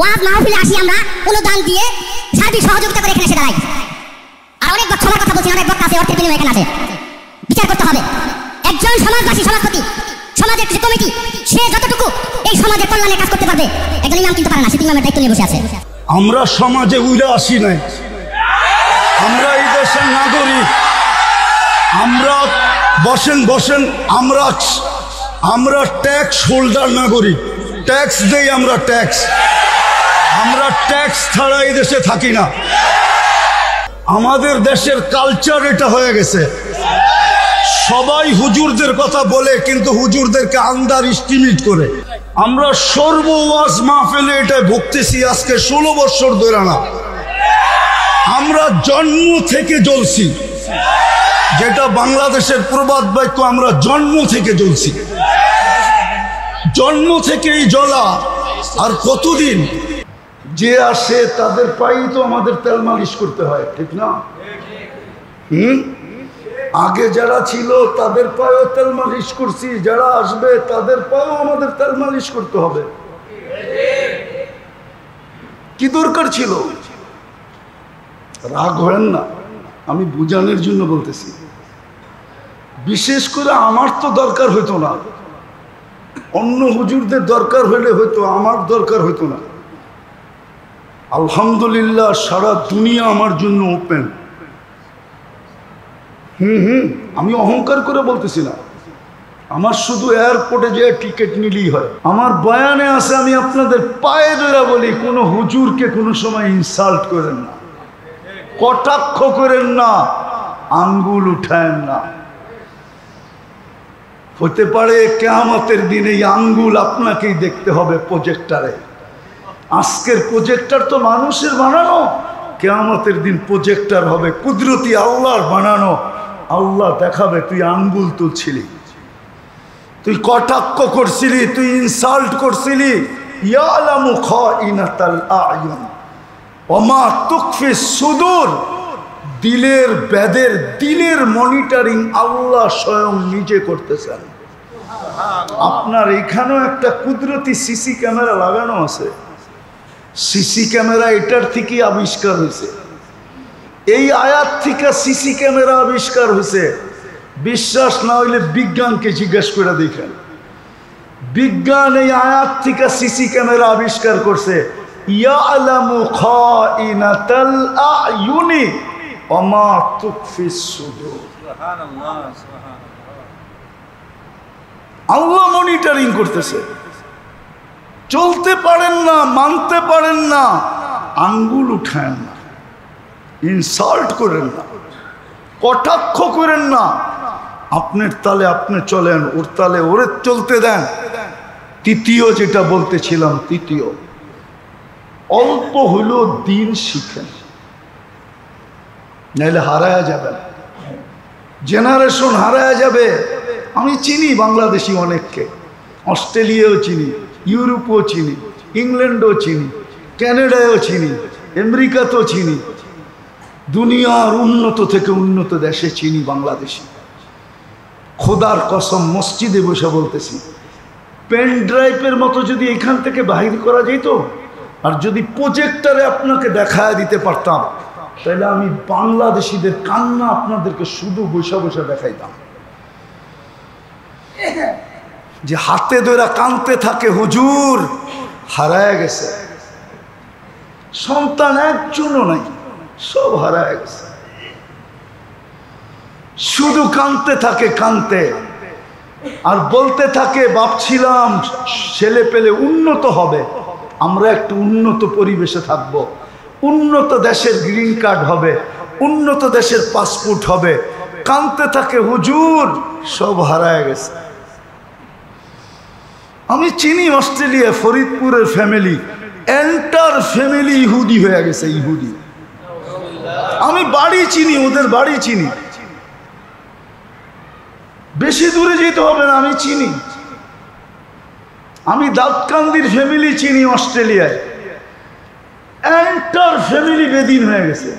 ওয়াজ মাহফিলে আসি আমরা অনুদান দিয়ে সার্বিক সহযোগিতা করে এখানে এসে দাঁড়াই। আর অনেক বক্তার কথা বলছি, অনেক বক্তা আছে অর্থের বিনিময়ে এখানে আছে। বিচার করতে হবে। একজন সমাজবাসী, সমাজপতি, সমাজের যে কমিটি, সে যতটুকু এই সমাজের কল্যাণে কাজ করতে পারবে, একজন ইমাম কিন্তু পারে না, সে ইমামের দায়িত্ব নিয়ে বসে আছে। আমরা সমাজে উড়ে আসি নাই, আমরা এই দেশের নাগরিক। আমরা বসেন আমরা ট্যাক্স হোল্ডার নাগরিক, ট্যাক্স দেই আমরা, আমরা ট্যাক্স ছাড়া এই দেশে থাকি না। আমাদের দেশের কালচার এটা হয়ে গেছে, সবাই হুজুরদের কথা বলে কিন্তু হুজুরদেরকে আন্ডার এস্টিমেট করে। আমরা সর্ব ওয়াজ মাহফিলে এটা ভুগতেছি আজকে 16 বছর ধরে না। আমরা জন্ম থেকে জ্বলছি, যেটা বাংলাদেশের প্রবাদ বাক্য, আমরা জন্ম থেকে জ্বলছি, জন্ম থেকেই জ্বলা। আর কতদিন যে আসে তাদের পায়েই তো আমাদের তেল মালিশ করতে হয়, ঠিক না? আগে যারা ছিল তাদের পায়েও তেল মালিশ করছি, যারা আসবে তাদের পায়েও আমাদের তেল মালিশ করতে হবে। কি দরকার ছিল? রাগ হয় না, আমি বুঝানোর জন্য বলতেছি। বিশেষ করে আমার তো দরকার হইতো না, অন্য হুজুরদের দরকার হইলে হয়তো, আমার দরকার হইতো না। আলহামদুলিল্লাহ সারা দুনিয়া আমার জন্য ওপেন। আমি অহংকার করে বলতেছি না, আমার শুধু এয়ারপোর্টে যে টিকিট নিলেই হয়। আমার বয়ানে আছে, আমি আপনাদের পায়ে ধরে বলি, কোনো হুজুরকে কোনো সময় ইনসাল্ট করেন না, কটাক্ষ করেন না, আঙ্গুল উঠায়েন না। হতে পারে কিয়ামতের দিনে এই আঙ্গুল আপনাকেই দেখতে হবে প্রজেক্টরে। আজকের প্রজেক্টর তো মানুষের বানানো, কিয়ামতের দিন প্রজেক্টর হবে কুদরতি আল্লাহর বানানো। আল্লাহ দেখাবে তুই আঙ্গুল তুলছিলি, তুই কটাক্ষ করছিলি, তুই ইনসাল্ট করছিলি। ইয়ালামু খাইনাতাল আয়ুন ওয়া মা তুখফি সুদূর। দিলের বেদের, দিলের মনিটরিং আল্লাহ স্বয়ং নিজে করতেছেন। আপনার এখানেও একটা কুদরতি সিসি ক্যামেরা লাগানো আছে। সিসি ক্যামেরা এটার থেকেই আবিষ্কার হয়েছে, এই আয়াত থেকে সিসি ক্যামেরা আবিষ্কার হয়েছে। বিশ্বাস না হইলে বিজ্ঞানকে জিজ্ঞেস করে দেখেন, বিজ্ঞান এই আয়াত থেকে সিসি ক্যামেরা আবিষ্কার করছে। ইয়ালামু খাইনাতাল আয়ুনি ওয়া মা তুখফিস সুদূর। আল্লাহ মনিটরিং করতেছে। চলতে পারেন না, মানতে পারেন না, আঙ্গুল উঠায়েন না, ইনসাল্ট করেন না, কটাক্ষ করেন না। আপনার তালে আপনি চলেন, ওর তালে ওরে চলতে দেন। তৃতীয় যেটা বলতেছিলাম, তৃতীয়, অল্প হলেও দিন শিখেন, নাহলে হারায়া যাবেন, জেনারেশন হারায়া যাবে। আমি চিনি বাংলাদেশি অনেককে, অস্ট্রেলিয়াও চিনি, ইউরোপও চিনি, ইংল্যান্ডও চিনি, ক্যানাডায়ও চিনি, আমেরিকাতেও চিনি, দুনিয়ার উন্নত থেকে উন্নত দেশে চিনি বাংলাদেশি। খোদার কসম মসজিদে বসে বলতেছি, পেন ড্রাইভের মতো যদি এখান থেকে বাহির করা যেত, আর যদি প্রজেক্টরে আপনাকে দেখায় দিতে পারতাম, তাহলে আমি বাংলাদেশিদের কান্না আপনাদেরকে শুধু বসে বসে দেখাইতাম। যে হাতে ধরে কাঁদতে থাকে, হুজুর হারায় গেছে, সন্তান একজনও নাই, সব হারায় গেছে, শুধু কাঁদতে থাকে, কাঁদতে আর বলতে থাকে, ভাবছিলাম ছেলে পেলে উন্নত হবে, আমরা একটু উন্নত পরিবেশে থাকব, উন্নত দেশের গ্রিন কার্ড হবে, উন্নত দেশের পাসপোর্ট হবে, কাঁদতে থাকে, হুজুর সব হারায় গেছে। আমি চিনি অস্ট্রেলিয়া, ফরিদপুরের ফ্যামিলি, এন্টার ফ্যামিলি ইহুদি হয়ে গেছে, ইহুদি। আমি বাড়ি চিনি, ওদের বাড়ি চিনি, বেশি দূরে যেতে হবে না, আমি চিনি। আমি দাউদকান্দির ফ্যামিলি চিনি অস্ট্রেলিয়ায়, এন্টার ফ্যামিলি বেদিন হয়ে গেছে।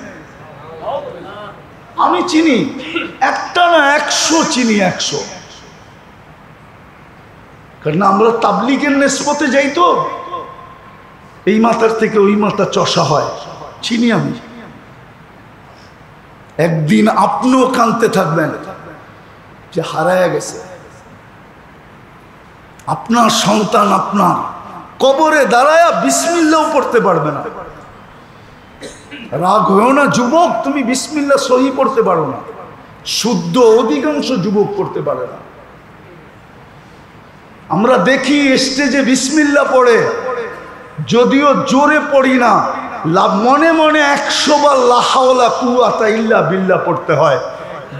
আমি চিনি, একটা না 100 চিনি, 100। কারণ আমরা তাবলিগের নেসবতে যাই তো, এই মাথার থেকে ওই মাথা চষা হয়, চিনি আমি। একদিন আপনিও কাঁদতে থাকবেন যে হারায়া গেছে আপনার সন্তান, আপনার কবরে দাঁড়ায়া বিসমিল্লাও পড়তে পারবে না। রাগ হয়েও না যুবক, তুমি বিসমিল্লাহ সহি পড়তে পারো না, শুদ্ধ অধিকাংশ যুবক পড়তে পারে না। আমরা দেখি স্টেজে বিসমিল্লাহ পড়ে, যদিও জোরে পড়ি না, মনে মনে 100 বার লা হাওলা কুওয়াতা ইল্লা বিল্লাহ পড়তে হয়।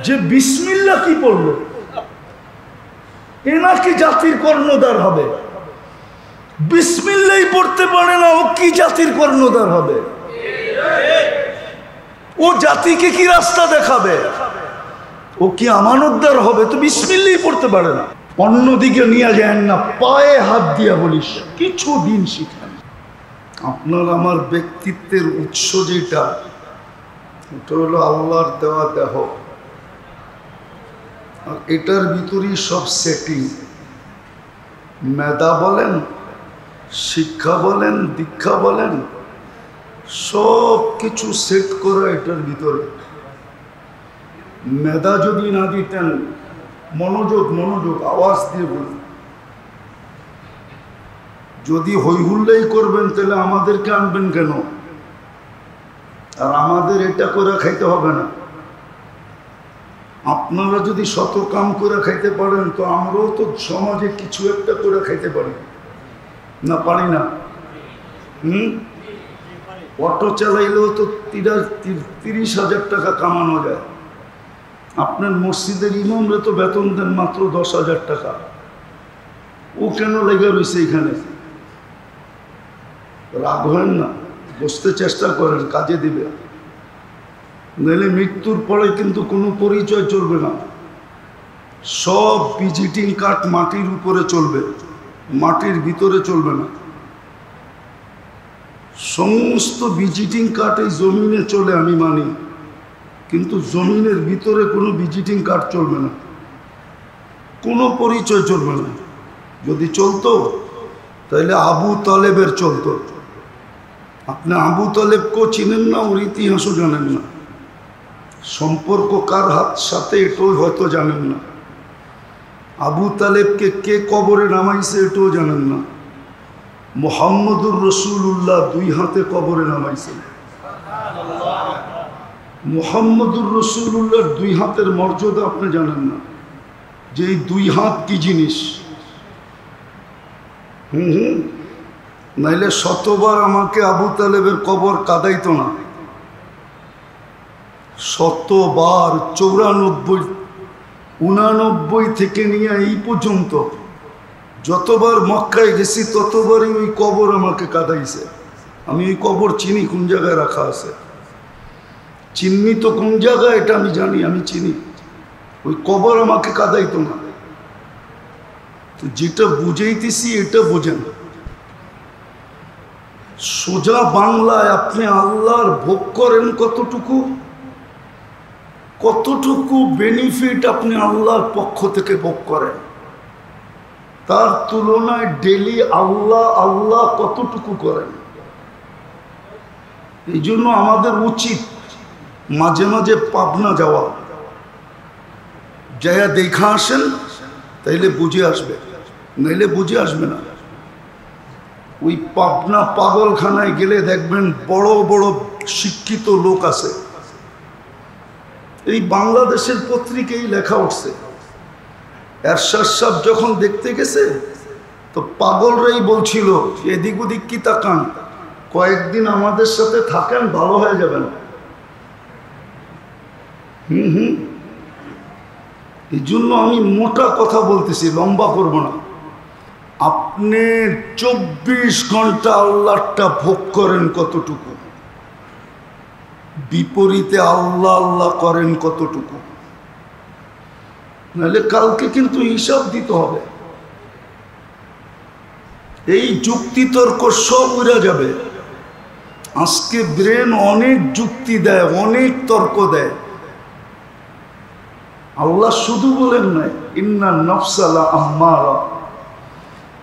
যে বিসমিল্লাহ কি পড়লো, এ নাকি জাতির কর্ণধার হবে? বিসমিল্লাহই পড়তে পারে না, ও কি জাতির কর্ণধার হবে? ও জাতিকে কি রাস্তা দেখাবে? ও কি আমানতদার হবে? তো বিসমিল্লাহই পড়তে পারে না। অন্যদিকে নিয়ে যায় না, পায়ে হাত দিয়া বলিস কিছু দিন শিখেন। আপনার আমার ব্যক্তিত্বের উৎস যেটা, ওটা হলো আল্লাহর দেওয়া দেহ, আর এটার ভিতরেই সব সেটিং। মেধা বলেন, শিক্ষা বলেন, দীক্ষা বলেন, সব কিছু সেট করা এটার ভিতরে। মেধা যদি না দিতেন, মনোযোগ মনোযোগ আওয়াজ দিয়ে বলুন, যদি হইহুল্লাই করবেন তাহলে আমাদেরকে আনবেন কেন? আর আমাদের এটা করে খাইতে হবে না। আপনারা যদি শত কাম করে খাইতে পারেন, তো আমরাও তো সমাজে কিছু একটা করে খাইতে পারি না? পারি না? অটো চালাইলেও তো 30,000 টাকা কামানো যায়। আপনার মসজিদের ইমামরে তো বেতন দেন মাত্র 10,000 টাকা। ও কেন লেগে রয়েছে এখানে? রাগ হয় না, বসতে চেষ্টা করেন, কাজে দিবে। নইলে মৃত্যুর পরে কিন্তু কোনো পরিচয় চলবে না। সব ভিজিটিং কার্ড মাটির উপরে চলবে, মাটির ভিতরে চলবে না। সমস্ত ভিজিটিং কার্ড এই জমিনে চলে, আমি মানি, কিন্তু জমিনের ভিতরে কোনো ভিজিটিং কার্ড চলবে না, কোনো পরিচয় চলবে না। যদি চলতো তাহলে আবু তালেবের চলতো। আপনি আবু তালেবকেও চিনেন না, ওর ইতিহাসও জানেন না, সম্পর্ক কার হাত সাথে এটাও হয়তো জানেন না। আবু তালেবকে কে কবরে নামাইছে এটাও জানেন না। মুহাম্মদুর রাসূলুল্লাহ 2 হাতে কবরে নামাইছে। মুহাম্মদুর রাসূলুল্লাহর 2 হাতের মর্যাদা আপনি জানেন না, যে এই 2 হাত কি জিনিস। নাইলে শতবার আমাকে আবু তালেবের কবর কাদাইতো না, শতবার। 94, 89 থেকে নিয়ে এই পর্যন্ত যতবার মক্কায় গেছি ততবারই ওই কবর আমাকে কাদাইছে। আমি ওই কবর চিনি কোন জায়গায় রাখা আছে, চিহ্নিত কোন জায়গায় এটা আমি জানি, আমি চিনি। ওই কবর আমাকে কাদাইতো না। তো যেটা বুঝাইতেছি এটা বোঝেন। সোজা বাংলায় আপনি আল্লাহর ভোগ করেন কতটুকু, কতটুকু বেনিফিট আপনি আল্লাহর পক্ষ থেকে ভোগ করেন, তার তুলনায় ডেলি আল্লাহ আল্লাহ কতটুকু করেন। এই জন্য আমাদের উচিত মাঝে মাঝে পাবনা যাওয়া, যাইয়া দেখা আসেন, তাইলে বুঝে আসবে, নাইলে বুঝে আসবে না। ওই পাবনা পাগলখানায় গেলে দেখবেন বড় বড় শিক্ষিত লোক আছে। এই বাংলাদেশের পত্রিকায় লেখা উঠছে, এরশাদ সাহেব যখন দেখতে গেছে তো পাগলরাই বলছিল এদিক ওদিক কি তাকান, কয়েকদিন আমাদের সাথে থাকেন, ভালো হয়ে যাবেন। এই জন্য আমি মোটা কথা বলতেছি, লম্বা করব না। আপনি 24 ঘন্টা আল্লাহটা ভোগ করেন কতটুকু, বিপরীতে আল্লাহ আল্লাহ করেন কতটুকু, নাহলে কালকে কিন্তু হিসাব দিতে হবে। এই যুক্তিতর্ক সব উড়ে যাবে। আজকে ব্রেন অনেক যুক্তি দেয়, অনেক তর্ক দেয়। আল্লাহ শুধু বলেন নাই ইন্না নফসালা আম্মারা,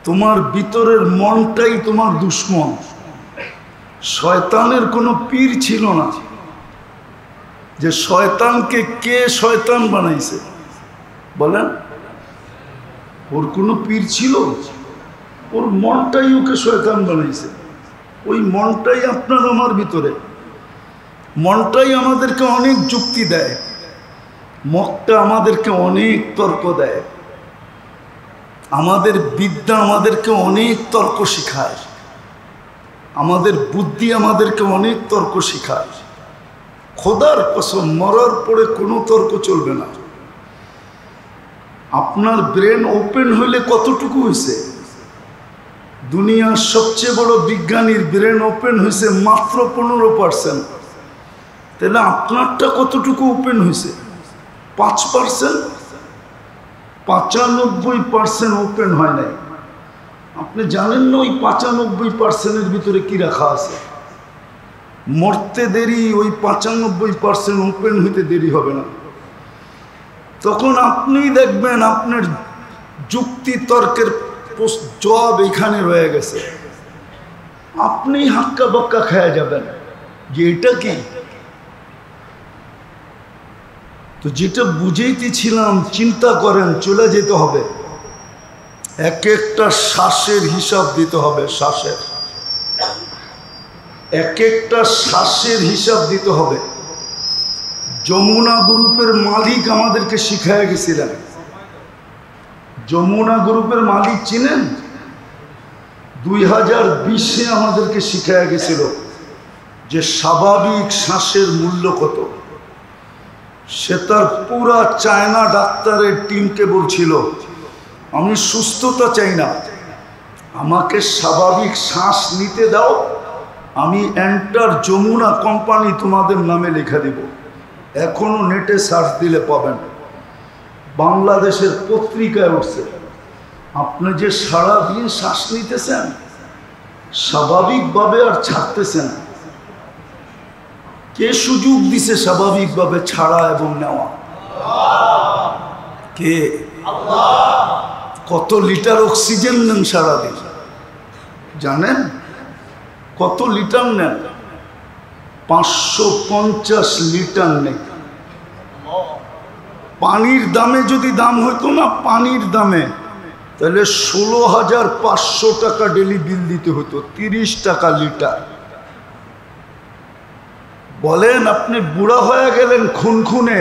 তোমার ভিতরের মনটাই তোমার দুশ্মন। শয়তানের কোনো পীর ছিল না, যে শয়তানকে কে শয়তান বানাইছে বলেন? ওর কোনো পীর ছিল? ওর মনটাই ওকে শয়তান বানাইছে। ওই মনটাই আপনার আমার ভিতরে, মনটাই আমাদেরকে অনেক যুক্তি দেয়, মনটা আমাদেরকে অনেক তর্ক দেয়, আমাদের বিদ্যা আমাদেরকে অনেক তর্ক শিখায়, আমাদের বুদ্ধি আমাদেরকে অনেক তর্ক শিখায়। খোদার কসম, মরার পরে কোনো তর্ক চলবে না। আপনার ব্রেন ওপেন হইলে কতটুকু হয়েছে? দুনিয়ার সবচেয়ে বড় বিজ্ঞানীর ব্রেন ওপেন হয়েছে মাত্র 15%। তাহলে আপনারটা কতটুকু ওপেন হয়েছে? 5%। 95% ওপেন হয় নাই। আপনি জানেন না ওই 95%-এর ভিতরে কি রাখা আছে? মরতে দেরি, ওই 95% ওপেন হইতে দেরি হবে না। তখন আপনিই দেখবেন আপনার যুক্তি তর্কের জবাব এখানে রয়ে গেছে। আপনি হাক্কা বাক্কা খেয়ে যাবেন যে এটা কি। তো যেটা বুঝাইতেছিলাম, চিন্তা করেন, চলে যেতে হবে। এক একটা শ্বাসের হিসাব দিতে হবে, শ্বাসের এক একটা শ্বাসের হিসাব দিতে হবে। যমুনা গ্রুপের মালিক আমাদেরকে শিখায় গেছিলেন। যমুনা গ্রুপের মালিক চিনেন? 2020-এ আমাদেরকে শিখায় গেছিল যে স্বাভাবিক শ্বাসের মূল্য কত। সে তার পুরা চায়না ডাক্তারের টিমকে বলছিল, আমি সুস্থতা চাই না, আমাকে স্বাভাবিক শ্বাস নিতে দাও, আমি এন্টার যমুনা কোম্পানি তোমাদের নামে লেখা দিব। এখনো নেটে সার্চ দিলে পাবেন, বাংলাদেশের পত্রিকায় উঠছে। আপনি যে সারাদিন শ্বাস নিতেছেন স্বাভাবিকভাবে আর ছাড়তেছেন, কে সুযোগ দিছে স্বাভাবিকভাবে ছাড়া এবং নেওয়া? কে? কত লিটার অক্সিজেন নেন সারাদিন জানেন? কত লিটার নেন? 550 লিটার নেই। পানির দামে যদি দাম হইতো না, পানির দামে, তাহলে 16,500 টাকা ডেলি বিল দিতে হতো, 30 টাকা লিটার। বলেন আপনি বুড়া হয়ে গেলেন খুনখুনে,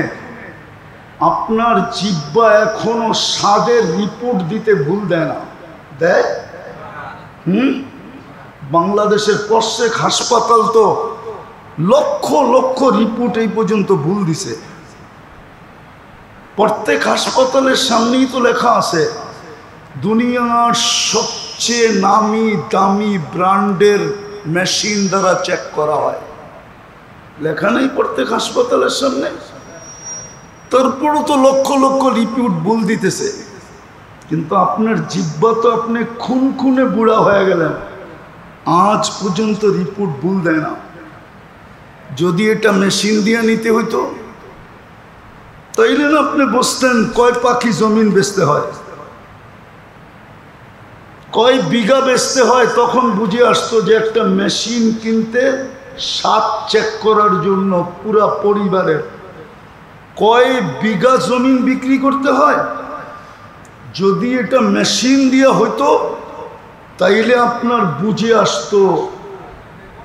আপনার জিহ্বা এখনো স্বাদের রিপোর্ট দিতে ভুল দেয় না? দেয়? বাংলাদেশের প্রত্যেক হাসপাতাল তো লক্ষ লক্ষ রিপোর্ট এই পর্যন্ত ভুল দিছে। প্রত্যেক হাসপাতালের সামনেই তো লেখা আছে দুনিয়ার সবচেয়ে নামি দামি ব্র্যান্ডের মেশিন দ্বারা চেক করা হয়, লেখা নেই প্রত্যেক হাসপাতালের সামনে? তারপরও তো লক্ষ লক্ষ রিপোর্ট ভুল দিতেছে। কিন্তু আপনার জিহ্বা তো, আপনি খুনখুনে বুড়া হয়ে গেলেন, আজ পর্যন্ত রিপোর্ট ভুল দেয় না। যদি এটা মেশিন দিয়ে নিতে হইতো তাইলে না আপনি বসতেন কয় পাখি জমিন বেচতে হয়, কয় বিঘা বেচতে হয়, তখন বুঝে আসতো যে একটা মেশিন কিনতে স্বাদ চেক করার জন্য পুরা পরিবারের কয় বিঘা জমিন বিক্রি করতে হয়। যদি এটা মেশিন দিয়ে হইতো তাইলে আপনার বুঝে আসতো,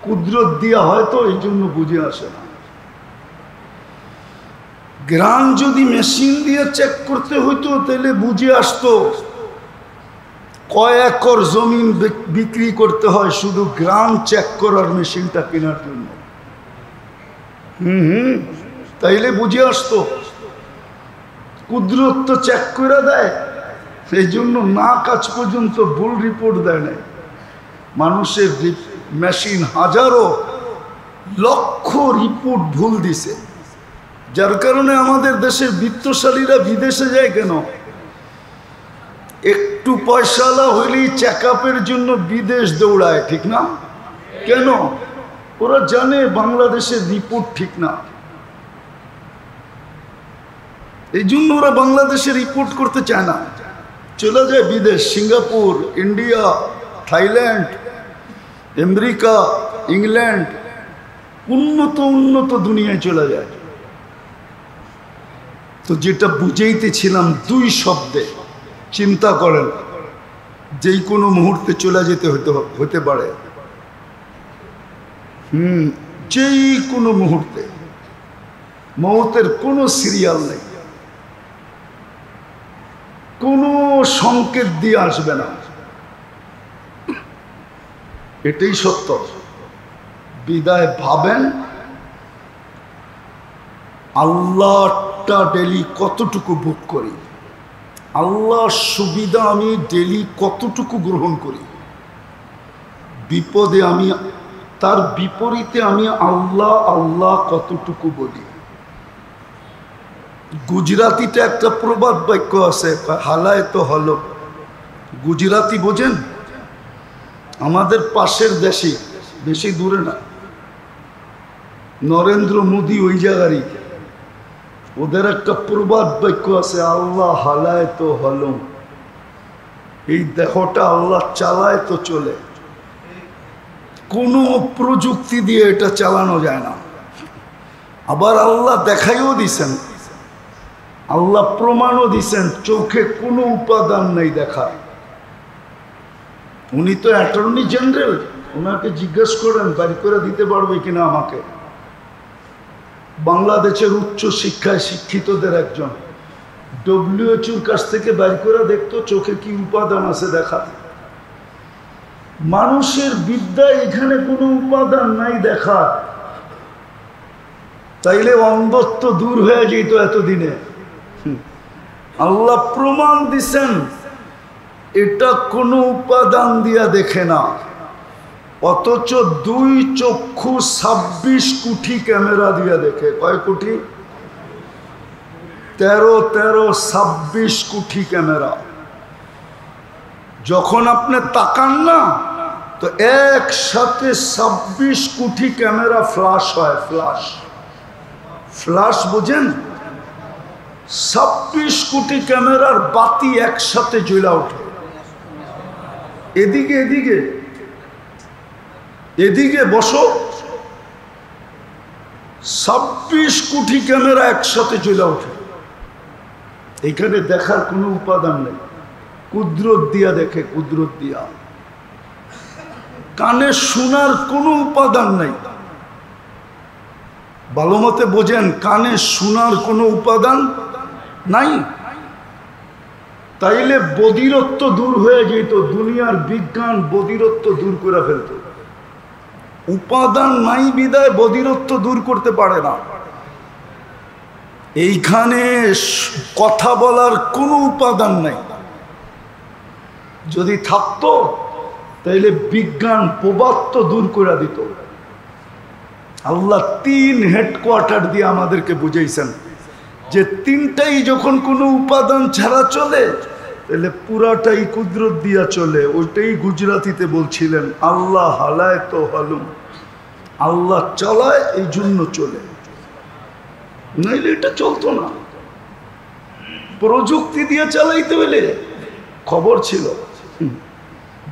কুদরত দিয়া হয়তো এই জন্য বুঝে আসে না। গ্রাম যদি মেশিন দিয়ে চেক করতে হইতো তাহলে বুঝে আসতো কয় একর জমিন বিক্রি করতে হয় শুধু গ্রাম চেক করার মেশিনটা কেনার জন্য। তাইলে বুঝে আসতো। কুদরত তো চেক করে দেয়, সেই জন্য না কাজ পর্যন্ত ভুল রিপোর্ট দেয় নাই। মানুষের মেশিন হাজারো লক্ষ রিপোর্ট ভুল দিছে, যার কারণে আমাদের দেশের বিত্তশালীরা বিদেশে যায় কেন? একটু পয়সাওয়ালা হইলেই চেক আপের জন্য বিদেশ দৌড়ায়, ঠিক না? কেন? ওরা জানে বাংলাদেশের রিপোর্ট ঠিক না, এই জন্য ওরা বাংলাদেশে রিপোর্ট করতে চায় না, চলে যায় বিদেশ, Singapore, India, Thailand, America, England, উন্নত উন্নত দুনিয়ায় চলে যায়। তো যেটা বুঝাইতেছিলাম 2 শব্দে, চিন্তা করেন, যেই কোনো মুহূর্তে চলে যেতে হতে পারে। যেই কোনো মুহূর্তে, মৌতের কোনো সিরিয়াল নেই, কোনো সংকেত দিয়ে আসবে না, এটাই সত্য। বিদায় ভাবেন আল্লাহটা ডেলি কতটুকু ভোগ করি, আল্লাহর সুবিধা আমি ডেলি কতটুকু গ্রহণ করি, বিপদে আমি তার বিপরীতে আমি আল্লাহ আল্লাহ কতটুকু বলি। গুজরাতিতে একটা প্রবাদ বাক্য আছে, হালায় তো হলো। গুজরাতি বোঝেন? আমাদের পাশের দেশে, বেশি দূরে না, নরেন্দ্র মোদী ওই জায়গারই। ওদের একটা প্রবাদ বাক্য আছে, আল্লাহ হালায় তো হলো। এই দেহটা আল্লাহ চালায় তো চলে, কোনো প্রযুক্তি দিয়ে এটা চালানো যায় না। আবার আল্লাহ দেখাইও দিছেন, আল্লাহ প্রমাণও দিছেন, চোখে কোনো উপাদান নেই দেখায়। উনি তো অ্যাটর্নি জেনারেল, ওনাকে জিজ্ঞেস করেন বাড়ি করে দিতে পারবে কিনা আমাকে। বাংলাদেশের উচ্চ শিক্ষায় শিক্ষিতদের একজন, WHO কাছ থেকে বাড়ি করে দেখতো চোখে কি উপাদান আছে দেখা। মানুষের বিদ্যায় এখানে কোনো উপাদান নাই দেখা, তাইলে অন্ধত্ব দূর হয়ে যেত এতদিনে। আল্লাহ প্রমাণ দিছেন এটা কোনো উপাদান দিয়া দেখে না, অথচ 2 চক্ষু 26 কোটি ক্যামেরা দিয়া দেখে। কয় কোটি? 13 26 কোটি ক্যামেরা। যখন আপনি তাকান না, তো একসাথে 26 কোটি ক্যামেরা ফ্ল্যাশ হয়। ফ্ল্যাশ বোঝেন? 26 কোটি ক্যামেরার বাতি একসাথে জ্বলা ওঠে, এদিকে এদিকে এদিকে বসো, 26 কোটি ক্যামেরা একসাথে জ্বলা ওঠে। এখানে দেখার কোনো উপাদান নেই, কুদরত দিয়া দেখে, কুদরত দিয়া। কানে শোনার কোনো উপাদান নেই, ভালো মতে বোঝেন, কানে শোনার কোনো উপাদান নাই। তাইলে বধিরত্ব দূর হয়ে যেত, দুনিয়ার বিজ্ঞান বধিরত্ব দূর করে ফেলত। উপাদান নাই বিদায় বধিরত্ব দূর করতে পারে না। এইখানে কথা বলার কোনো উপাদান নাই, যদি থাকতো তাইলে বিজ্ঞান প্রবাদ দূর করে দিত। আল্লাহ 3 হেডকোয়ার্টার দিয়ে আমাদেরকে বুঝাইছেন যে 3টাই যখন কোনো উপাদান ছাড়া চলে, তাহলে পুরাটাই কুদরত দিয়া চলে। ওইটাই গুজরাতিতে বলছিলেন, আল্লাহ হালায় তো হালুম, আল্লাহ চালায় এই জন্য চলে, নাইলে এটা চলতো না। প্রযুক্তি দিয়ে চালাইতে হলে খবর ছিল,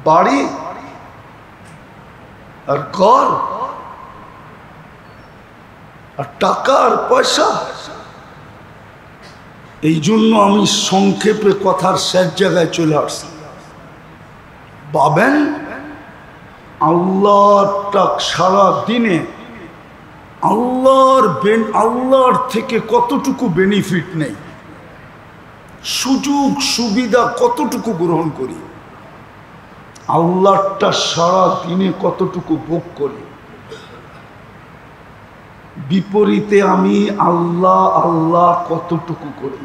বাড়ি আর ঘর আর টাকা আর পয়সা। এই জন্য আমি সংক্ষেপে কথার শেষ জায়গায় চলে আসছি। ভাবেন আল্লাহটা সারা দিনে আল্লাহর থেকে কতটুকু বেনিফিট নেই, সুযোগ সুবিধা কতটুকু গ্রহণ করি, আল্লাহটা সারা দিনে কতটুকু ভোগ করি, বিপরীতে আমি আল্লাহ আল্লাহ কতটুকু করি।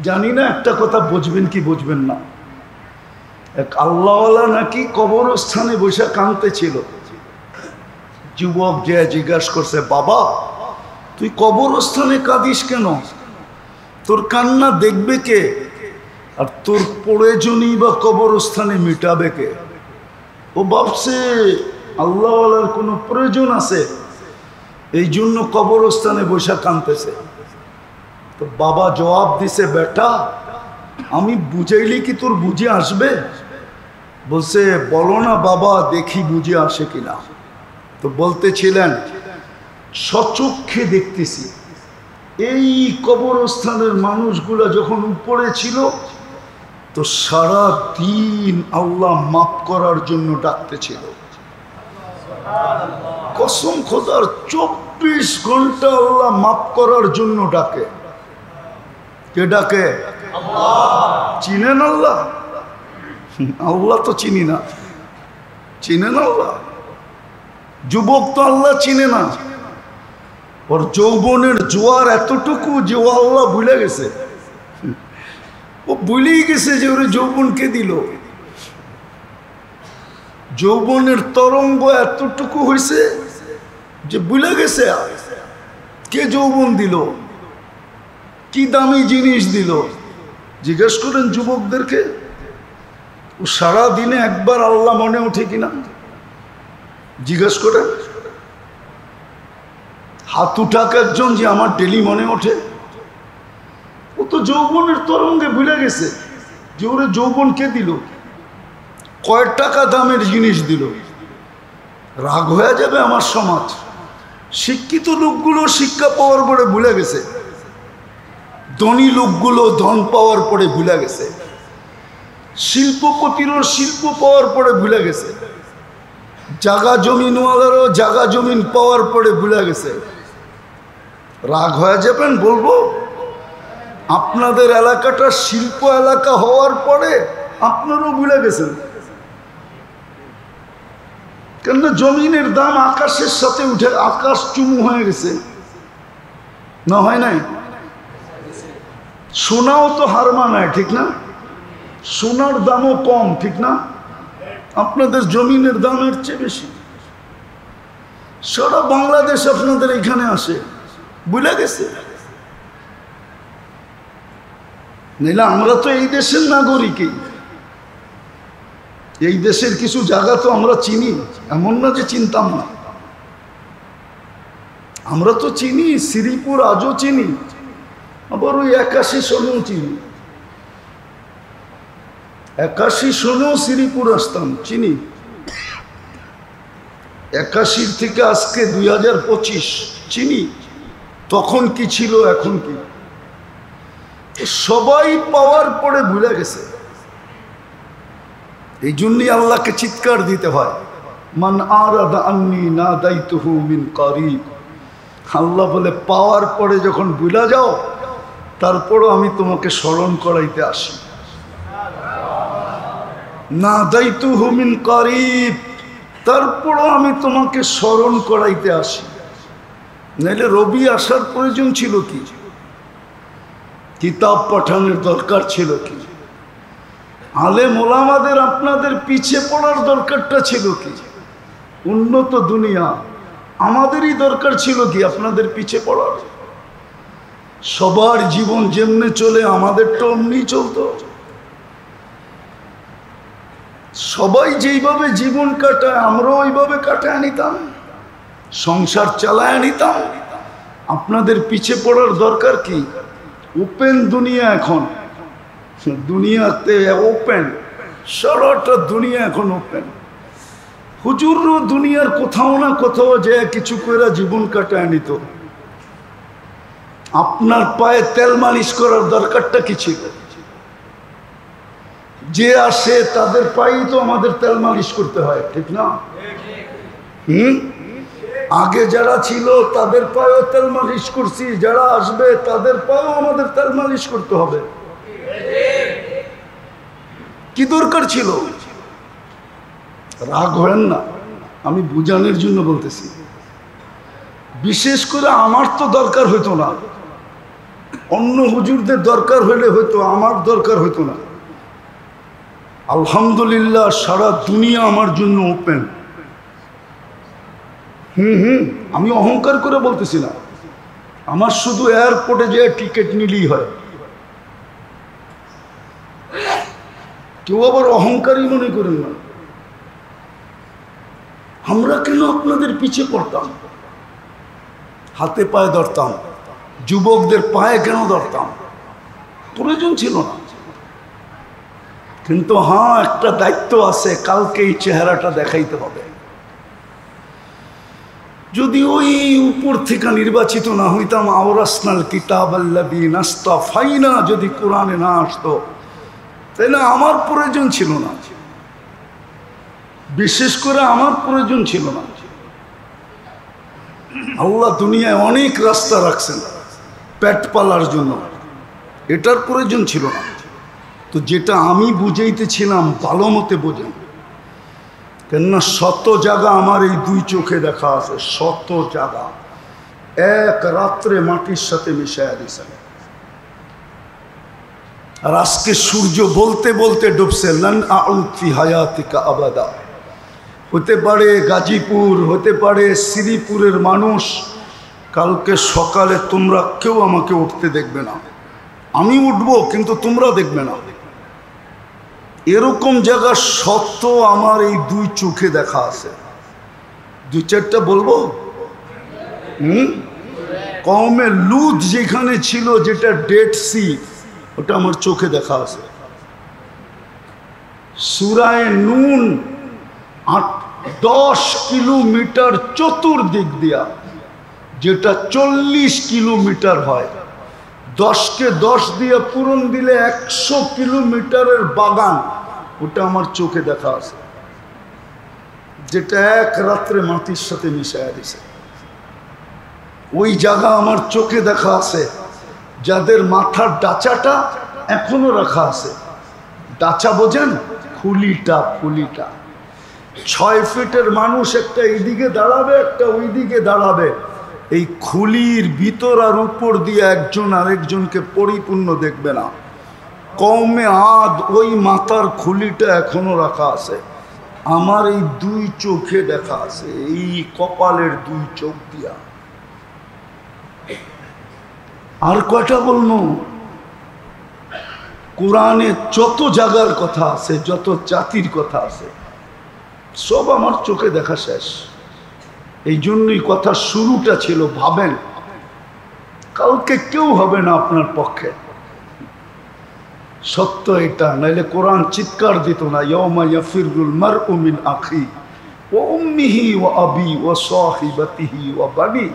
জানি না একটা কথা বুঝবেন কি বুঝবেন না। এক আল্লাহওয়ালা নাকি কবরস্থানে বসে কাঁদতেছিল। যুবক যে জিজ্ঞাসা করছে, বাবা তুই কবরস্থানে কাঁদিস কেন? তোর কান্না দেখবে কে? আর তোর প্রয়োজনই বা কবরস্থানে মিটাবে কে? ও ভাবছে আল্লাহওয়ালার কোনো প্রয়োজন আছে, এই জন্য কবরস্থানে বসে কাঁদতেছে। তো বাবা জবাব দিছে, বেটা আমি বুঝাইলে কি তোর বুঝে আসবে? বলছে বলো না বাবা দেখি বুঝে আসে কিনা। তো বলতেছিলেন সচক্ষে দেখতেছি এই কবরস্থানের মানুষগুলা যখন উপরে ছিল তো সারা দিন আল্লাহ মাফ করার জন্য ডাকতেছিল। কসম খোদার 24 ঘন্টা আল্লাহ মাফ করার জন্য ডাকে। কে ডাকে? চিনেন আল্লাহ? আল্লাহ তো চিনি না। চিনেন আল্লাহ? যুবক তো আল্লাহ চিনে না। ওর যৌবনের জোয়ার এতটুকু যে ও আল্লাহ ভুলে গেছে। ও ভুলেই গেছে যে ওর যৌবনকে দিল। যৌবনের তরঙ্গ এতটুকু হয়েছে যে ভুলে গেছে কে যৌবন দিল, কি দামি জিনিস দিল। জিজ্ঞেস করেন যুবকদেরকে ও সারা দিনে একবার আল্লাহ মনে ওঠে কিনা জিজ্ঞেস করেন। হাত উঠাক একজন যে আমার ডেলি মনে ওঠে। ও তো যৌবনের তরঙ্গে ভুলে গেছে যে ওরে যৌবন কে দিল, কয় টাকা দামের জিনিস দিল। রাগ হয়ে যাবে আমার সমাজ। শিক্ষিত লোকগুলো শিক্ষা পাওয়ার পরে ভুলে গেছে, ধনী লোকগুলো ধন পাওয়ার পরে ভুলে গেছে, শিল্পপতিরও শিল্প পাওয়ার পরে ভুলে গেছে, জাগা জমিনওয়ালারও জাগা জমিন পাওয়ার পরে ভুলে গেছে। রাগ হয়ে যাবেন বলবো আপনাদের এলাকাটা শিল্প এলাকা হওয়ার পরে আপনারও ভুলে গেছেন। কেননা জমিনের দাম আকাশের সাথে উঠে আকাশ চুমু হয়ে গেছে, না হয় নাই? সোনাও তো হার মানায়, ঠিক না? সোনার দামও কম, ঠিক না? আপনাদের জমিনের দামের চেয়ে বেশি। সারা বাংলাদেশ আপনাদের এখানে আসে, ভুলে গেছে। নাইলে আমরা তো এই দেশের নাগরিকই। এই দেশের কিছু জায়গা তো আমরা চিনি, এমন না যে চিনতাম না। আমরা তো চিনি, শ্রীপুর আজও চিনি, আবার ওই 81 সনেও চিনি। 81 সনেও শ্রীপুর আসতাম, চিনি। 81 থেকে আজকে 2025 চিনি। তখন কি ছিল, এখন কি? সবাই পাওয়ার পরে ভুলে গেছে। এই জন্যই আল্লাহকে চিৎকার দিতে হয়, মান আরাদা আন্নি নাদাইতুহু মিন কারিব। আল্লাহ বলে পাওয়ার পরে যখন ভুলে যাও তারপরও আমি তোমাকে স্মরণ করাইতে আসি। নাদাইতুহু মিন কারিব, তারপরও আমি তোমাকে স্মরণ করাইতে আসি। নাইলে রবি আসার প্রয়োজন ছিল কি? কিতাব পাঠানোর দরকার ছিল কি? আলেম ওলামাদের আপনাদের পিছিয়ে পড়ার দরকারটা ছিল কি? উন্নত দুনিয়া আমাদেরই দরকার ছিল কি আপনাদের পিছিয়ে পড়ার? সবার জীবন যেমনে চলে আমাদেরটা অমনি চলতো। সবাই যেইভাবে জীবন কাটায় আমরাও ওইভাবে কাটায় নিতাম, সংসার চালায় নিতাম। আপনাদের পিছিয়ে পড়ার দরকার কি? ওপেন দুনিয়া এখন, দুনিয়াতে ওপেন, সারাটা দুনিয়া এখন ওপেন। হুজুরও দুনিয়ার কোথাও না কোথাও যে কিছু করে জীবন কাটায় নিত। আপনার পায়ে তেল মালিশ করার দরকারটা কি ছিল? যে আসে তাদের পায়েই তো আমাদের তেল মালিশ করতে হয়, ঠিক না? আগে যারা ছিল তাদের পায়েও তেল মালিশ করছি, যারা আসবে তাদের পায়েও আমাদের তেল মালিশ করতে হবে। কি দরকার ছিল? রাগ হবেন না, আমি বুঝানোর জন্য বলতেছি। বিশেষ করে আমার তো দরকার হইতো না, অন্য হুজুরদের দরকার হইলে হয়তো, আমার দরকার হইতো না। আলহামদুলিল্লাহ সারা দুনিয়া আমার জন্য ওপেন। আমি অহংকার করে বলতেছি না, আমার শুধু এয়ারপোর্টে যে টিকিট নিলেই হয়। কেউ আবার অহংকারী মনে করেন না। আমরা কেন আপনাদের পিছিয়ে পড়তাম? হাতে পায়ে ধরতাম, যুবকদের পায়ে কেন ধরতাম? প্রয়োজন ছিল না। কিন্তু হ্যাঁ, একটা দায়িত্ব আছে, কালকে এই চেহারাটা দেখাইতে হবে। যদি ওই উপর থেকে নির্বাচিত না হইতাম, আওরাসনাল কিতাব আল্লাযী নাস্তাফাইনা, যদি কোরআনে না আসতো, তাহলে আমার প্রয়োজন ছিল না, বিশেষ করে আমার প্রয়োজন ছিল না। আল্লাহ দুনিয়ায় অনেক রাস্তা রাখছেন পেট পালার জন্য, এটার প্রয়োজন ছিল না। তো যেটা আমি বুঝাইতেছিলাম ভালো মতে বোঝেন, কেননা শত জায়গা আমার এই দুই চোখে দেখা আছে, শত জায়গা এক রাত্রে মাটির সাথে মিশাইয়া দিয়েছেন। আর আজকে সূর্য বলতে বলতে ডুবছে, লান আউদ ফি হায়াতিকা আবাদা। হতে পারে গাজীপুর, হতে পারে শ্রীপুরের মানুষ, কালকে সকালে তোমরা কেউ আমাকে উঠতে দেখবে না, আমি উঠবো কিন্তু তোমরা দেখবে না। এরকম জায়গা সত্য আমার এই দুই চোখে দেখা আছে। দুই চারটা বলবো। কওমে লুত যেখানে ছিল, যেটা ডেড সি, ওটা আমার চোখে দেখা আছে। সূরায়ে নূন 10 কিলোমিটার চতুর্দিক দিয়া, যেটা 40 কিলোমিটার হয়, 10কে 10 দিয়ে পূরণ দিলে 100 কিলোমিটারের বাগান, ওটা আমার চোখে দেখা আছে, যেটা এক রাত্রে মাটির সাথে মিশাইয়া দিছে। ওই জায়গা আমার চোখে দেখা আছে, যাদের মাথার ডাচাটা এখনো রাখা আছে। ডাচা বোঝেন? খুলিটা, খুলিটা 6 ফিটের মানুষ, একটা এইদিকে দাঁড়াবে, একটা ওইদিকে দাঁড়াবে, এই খুলির ভিতর আর উপর দিয়ে একজন আরেকজনকে পরিপূর্ণ দেখবে না। কওমে আদ ওই মাথার খুলিটা এখনো রাখা আছে, আমার এই দুই চোখে দেখা আছে, এই কপালের দুই চোখ দিয়া। আর কয়টা বলবো? কোরআনে যত জায়গার কথা আছে, যত জাতির কথা আছে, সব আমার চোখে দেখা শেষ। এই জন্যই কথা শুরুটা ছিল, ভাবেন কালকে কেউ হবে না আপনার পক্ষে, সত্য এটা। নাইলে কোরআন চিৎকার দিত না, ইয়াউমা ইয়াফিরুল মারউ মিন আখি ওয়া উম্মিহি ওয়া আবি ওয়া সাহিবাতিহি ওয়া বানি।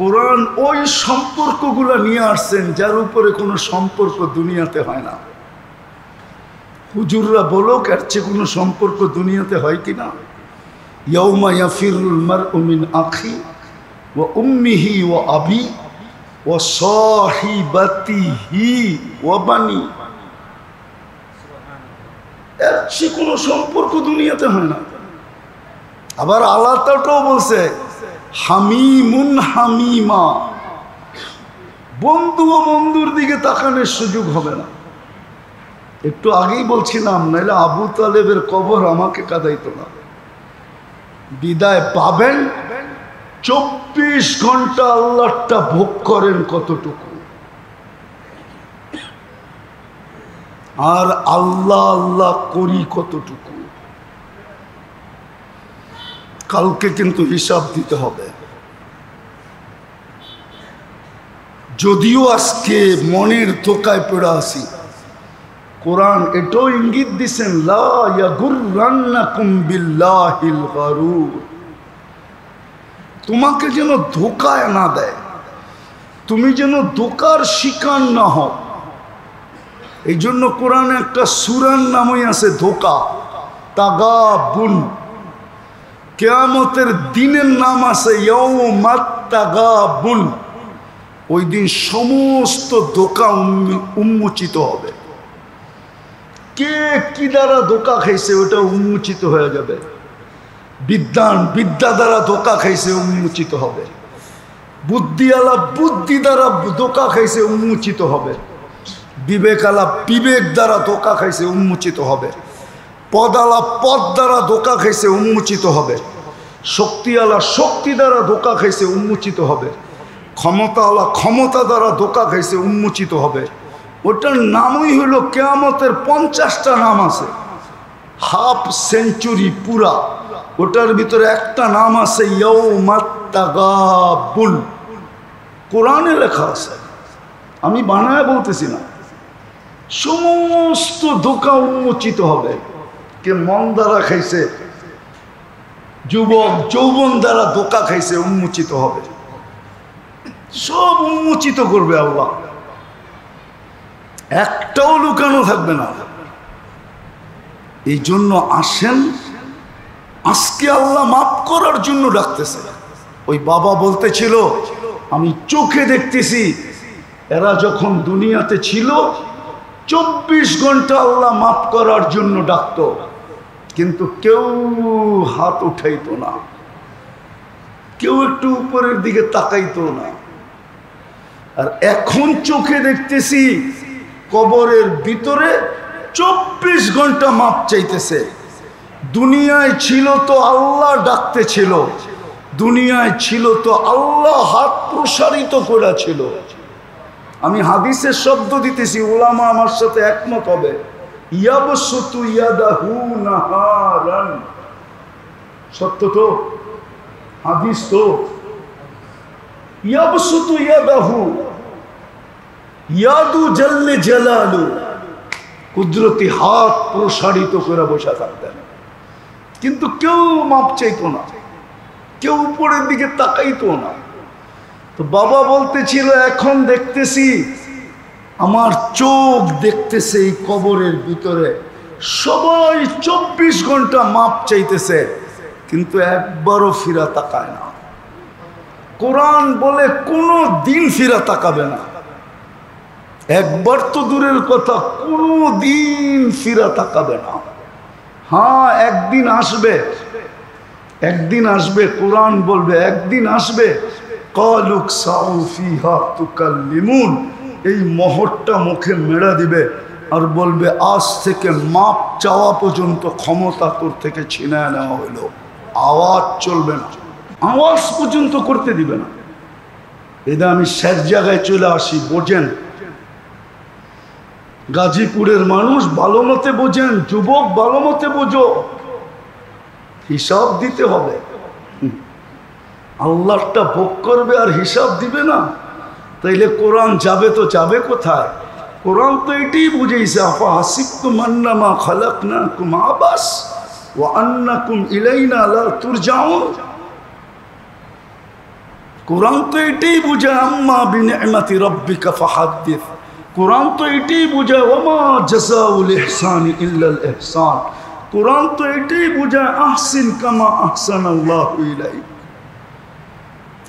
কোরআন ওই সম্পর্কগুলো নিয়ে আসছেন যার উপরে কোনো সম্পর্ক দুনিয়াতে হয় না। হুজুররা বলো, এর চেয়ে কোনো সম্পর্ক দুনিয়াতে হয় কিনা? ইয়াউমা ইয়াফিরুল মারউ মিন আখি ওয়া উম্মিহি ওয়া আবি ওয়া সাহিবাতিহি ওয়া বানি। এর চেয়ে কোনো সম্পর্ক দুনিয়াতে হয় না। আবার আল্লাহটাও বলছে হামিমুন হামিমা, বন্ধু ও বন্ধুর দিকে তাকানোর সুযোগ হবে না। একটু আগেই বলছিলাম, নাহলে আবু তালেবের কবর আমাকে কাঁদাইতো না। বিদায় পাবেন, 24 ঘন্টা আল্লাহটা ভোগ করেন কতটুকু, আর আল্লাহ আল্লাহ করি কতটুকু। কালকে কিন্তু হিসাব দিতে হবে। যদিও আজকে মনের ধোকায় পড়ে আসি, কোরআন এটাও ইঙ্গিত দিছেন, লা ইয়াগুররান্নাকুম বিল্লাহিল গারুর, তোমাকে যেন ধোকায় না দেয়, তুমি যেন ধোকার শিকার না হও। এই জন্য কোরআনে একটা সূরার নামই আছে ধোকা, তাগাবুন। কিয়ামতের দিনের নাম আছে ইয়াউমাত তাগাবুন। ওই দিন সমস্ত ধোকা উন্মোচিত হবে। কে কি দ্বারা ধোকা খাইছে ওটা উন্মোচিত হয়ে যাবে। বিদ্যা দ্বারা ধোকা খাইছে উন্মোচিত হবে, বুদ্ধিওয়ালা বুদ্ধি দ্বারা ধোকা খাইছে উন্মোচিত হবে, বিবেকালা বিবেক দ্বারা ধোকা খাইছে উন্মোচিত হবে, পদালা পদ দ্বারা ধোকা খাইছে উন্মোচিত হবে, শক্তিওয়ালা শক্তি দ্বারা ধোকা খাইছে উন্মোচিত হবে, ক্ষমতাওয়ালা ক্ষমতা দ্বারা ধোকা খাইছে উন্মোচিত হবে। ওটার নামই হলো কিয়ামতের 50টা নাম আছে, হাফ সেঞ্চুরি পুরা। ওটার ভিতরে একটা নাম আছে ইয়াউমাত তাগাবুন। কোরআনে লেখা আছে, আমি বানায় বলতেছি না। সমস্ত ধোঁকা উন্মোচিত হবে। কে মন দ্বারা খাইছে, যুবক যৌবন দ্বারা ধোঁকা খাইছে, উন্মোচিত হবে, সব উন্মোচিত করবে আল্লাহ, একটাও লুকানো থাকবে না। এই জন্য আসেন, আজকে আল্লাহ মাফ করার জন্য ডাকতেছে। ওই বাবা বলতেছিল, আমি চোখে দেখতেছি এরা যখন দুনিয়াতে ছিল 24 ঘন্টা আল্লাহ মাফ করার জন্য ডাকত, কিন্তু কেউ হাত উঠাইতো না, কেউ একটু উপরের দিকে তাকাইতো না। আর এখন চোখে দেখতেছি কবরের ভিতরে 24 ঘন্টা মাপ চাইতেছে। দুনিয়ায় ছিল তো আল্লাহ ডাকতেছিল, দুনিয়ায় ছিল তো আল্লাহ হাত প্রসারিত করেছিল। আমি হাদিসের শব্দ দিতেছি, ওলামা আমার সাথে একমত হবে। ইয়াবসুতু ইয়াদাহু নাহারান, সত্য তো, হাদিস তো। ইয়াবসুতু ইয়াদাহু, ইয়াদু জাল্লে জালালু, কুদরতি হাত প্রসারিত করে বসে থাকতেন, কিন্তু কেউ মাপ চাইতো না, কেউ উপরের দিকে তাকাইতো না। তো বাবা বলতেছিল, এখন দেখতেছি, আমার চোখ দেখতেছে এই কবরের ভিতরে সবাই 24 ঘন্টা মাপ চাইতেছে, কিন্তু একবারও ফিরা তাকায় না। কোরআন বলে কোনো দিন ফিরা তাকাবে না, একবার তো দূরের কথা, কোনো দিন ফিরা তাকাবে না। হ্যাঁ, একদিন আসবে, একদিন আসবে, কোরআন বলবে একদিন আসবে, কালুক সাউ ফিহা তুকাল্লিমুন, এই মোহরটা মুখে মেরা দিবে আর বলবে, আজ থেকে মাপ চাওয়া পর্যন্ত ক্ষমতা তোর থেকে ছিনায় নেওয়া হইল। আওয়াজ চলবে না, আওয়াজ পর্যন্ত করতে দিবে না। এটা আমি শেষ জায়গায় চলে আসি, বোঝেন, গাজীপুরের মানুষ ভালো মতে বোঝেন, যুবক ভালো মতে বোঝো, হিসাব দিতে হবে। আল্লাহটা ভোগ করবে আর হিসাব দিবে না, তাইলে কোরআন যাবে তো যাবে কোথায়? কোরআন তো এটাই বুঝেছে, আফা হাসিবতুম আন্নামা খালাকনাকুম আবাস ওয়া আন্নাকুম ইলাইনা লা তুরজাউন। কোরআন তো এটাই বুঝায়, আম্মা বিনিআমাতি রাব্বিকা ফাহাদ্দিস। কোরআন তো এটাই বুঝায়, ওমা জাযাউল ইহসানি ইল্লাল ইহসান। কোরআন তো এটাই বুঝায়, আহসিন কামা আহসানাল্লাহু ইলাইক।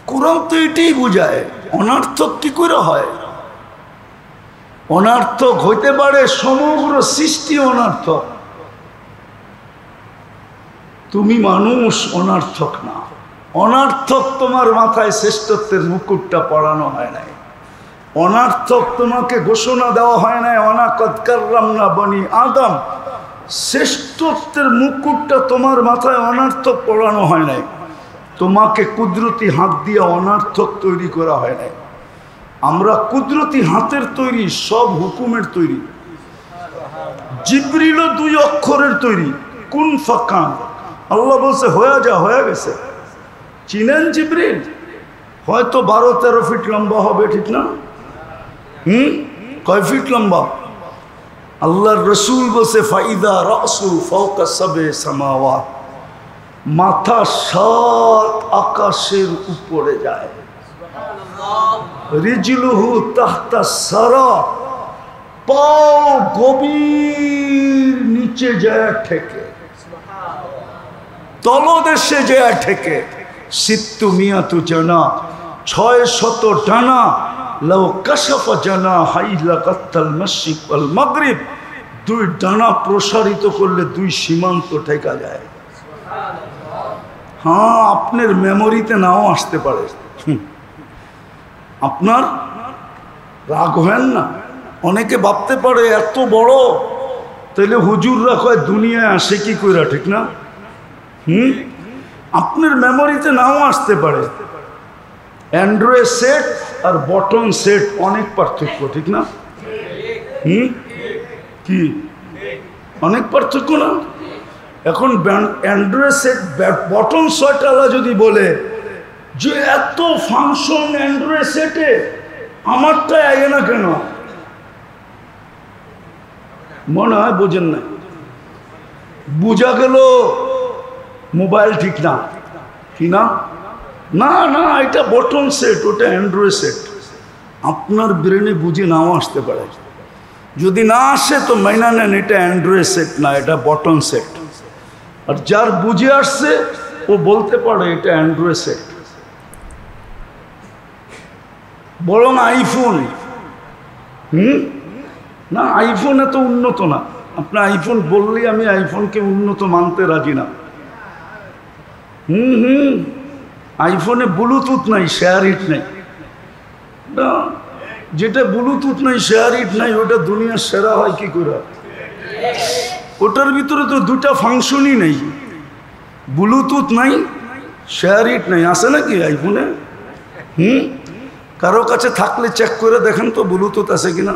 কোরআন তো এটাই বুঝায়। অনার্থক কি করে হয়? অনার্থক হইতে পারে সমগ্র সৃষ্টি অনার্থক, তুমি মানুষ অনার্থক না। অনার্থক তোমার মাথায় শ্রেষ্ঠত্বের মুকুটটা পরানো হয় নাই, অনার্থক তোমাকে ঘোষণা দেওয়া হয় নাই, ওয়ালাকাদ কাররামনা বনি আদম, শ্রেষ্ঠত্বের মুকুটটা তোমার মাথায় অনার্থক পরানো হয় নাই। তোমাকে কুদরতি হাত দিয়ে অনার্থক তৈরি করা হয় নাই। আমরা কুদরতি হাতের তৈরি, সব হুকুমের তৈরি। জিবরিলও 2 অক্ষরের তৈরি, কুন ফাকান। আল্লাহ বলছে হয়ে যা, হয়ে গেছে। চিনেন জিবরিল? হয়তো 12-13 ফিট লম্বা হবে, ঠিক না? কয় ফিট লম্বা? আল্লাহর রসুল বলছে ফাইদা রাসু ফাওকা সাবে সামাওয়াত, মাথা 7 আকাশের উপরে যায়। রিজলুহু তাহতা সারা, পাও গভীর নিচে যায় ঠেকে, তলদেশে যায় ঠেকে। সিত্তু মিয়াতু জানা, 600 ডানা। লাউ কাশাফা জানা হাইলা কাত্তাল মাশরিক ওয়াল মাগরিব, 2 ডানা প্রসারিত করলে 2 সীমান্ত ঠেকা যায়। হ্যাঁ, আপনার মেমোরিতে নাও আসতে পারে, আপনার রাগ হেন না। অনেকে ভাবতে পারে এত বড়, তাইলে হুজুররা কয় দুনিয়ায় আসে কি কইরা, ঠিক না? আপনার মেমোরিতে নাও আসতে পারে। অ্যান্ড্রয়েড সেট আর বটন সেট অনেক পার্থক্য, ঠিক না? কি অনেক পার্থক্য না? এখন অ্যান্ড্রয়েড সেট বটন সেটওয়ালা যদি বলে যে এত ফাংশন অ্যান্ড্রয়েড সেটে, আমারটা আগে না কেন? মনে হয় বোঝেন না। বুঝা গেল মোবাইল ঠিক না, কি না? না না, এটা বটন সেট, ওটা অ্যান্ড্রয়েড সেট। আপনার ব্রেনে বুঝে নাও আসতে পারে, যদি না আসে তো মাইনা নেন এটা অ্যান্ড্রয়েড সেট না, এটা বটন সেট। আর যার বুঝে আসছে ও বলতে পারে এটা অ্যান্ড্রয়েড সেট। বরং আইফোন, না আইফোন এত উন্নত না। আপনি আইফোন বললেই আমি আইফোনকে উন্নত মানতে রাজি না। আইফোনে ব্লুটুথ নাই, শেয়ার ইট নাই। না, যেটা ব্লুটুথ নাই শেয়ার ইট নাই ওটা দুনিয়ার সেরা হয় কি করে? ওটার ভিতরে তো দুটা ফাংশনই নেই, ব্লুটুথ নাই শেয়ার ইট নাই। আছে নাকি আইফোনে? কারো কাছে থাকলে চেক করে দেখেন তো ব্লুটুথ আছে কিনা।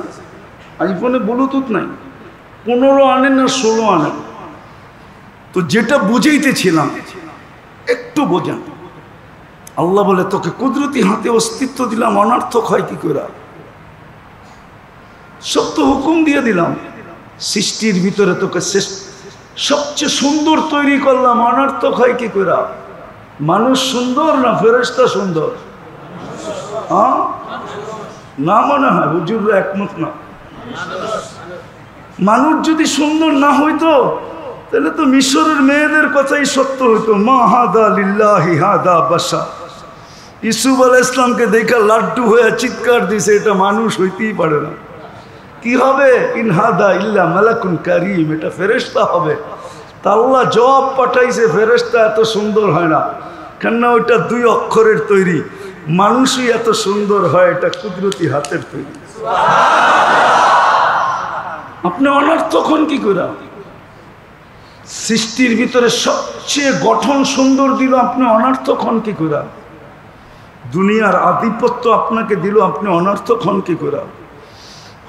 আইফোনে ব্লুটুথ নাই। 15 আনেন না 16 আনেন। তো যেটা বুঝাইতেছিলাম একটু বোঝেন। আল্লাহ বলে তোকে কুদরতি হাতে অস্তিত্ব দিলাম, অনর্থক হয় কি করে? সব তো হুকুম দিয়ে দিলাম। সৃষ্টির ভিতরে তোকে সবচেয়ে সুন্দর তৈরি করলাম, অনর্থক হয় কি করে? মানুষ সুন্দর না ফেরেশতা সুন্দর? না মনে হয় হুজুররা একমত না। মানুষ যদি সুন্দর না হইতো তাহলে তো মিশরের মেয়েদের কথাই সত্য হইতো। মা হাদা লিল্লাহি হাদা বাশা। ইসুফ আলাইহিস সালামকে দেখা লাড্ডু হয়ে চিৎকার দিছে, এটা মানুষ হইতেই পারে না। কি হবে? ইন হাদা ইল্লা মালাকুন কারীম, এটা ফেরেশতা হবে। তা আল্লাহ জবাব পাঠাইছে ফেরেশতা এত সুন্দর হয় না, কেননা ওইটা 2 অক্ষরের তৈরি। মানুষই এত সুন্দর হয়, এটা কুদরতি হাতের তৈরি। আপনি অনর্থক হন কি করে? সৃষ্টির ভিতরে সবচেয়ে গঠন সুন্দর দিল, আপনি অনর্থক হন কি করে? দুনিয়ার আধিপত্য আপনাকে দিল, আপনি অনর্থক হন কি করে?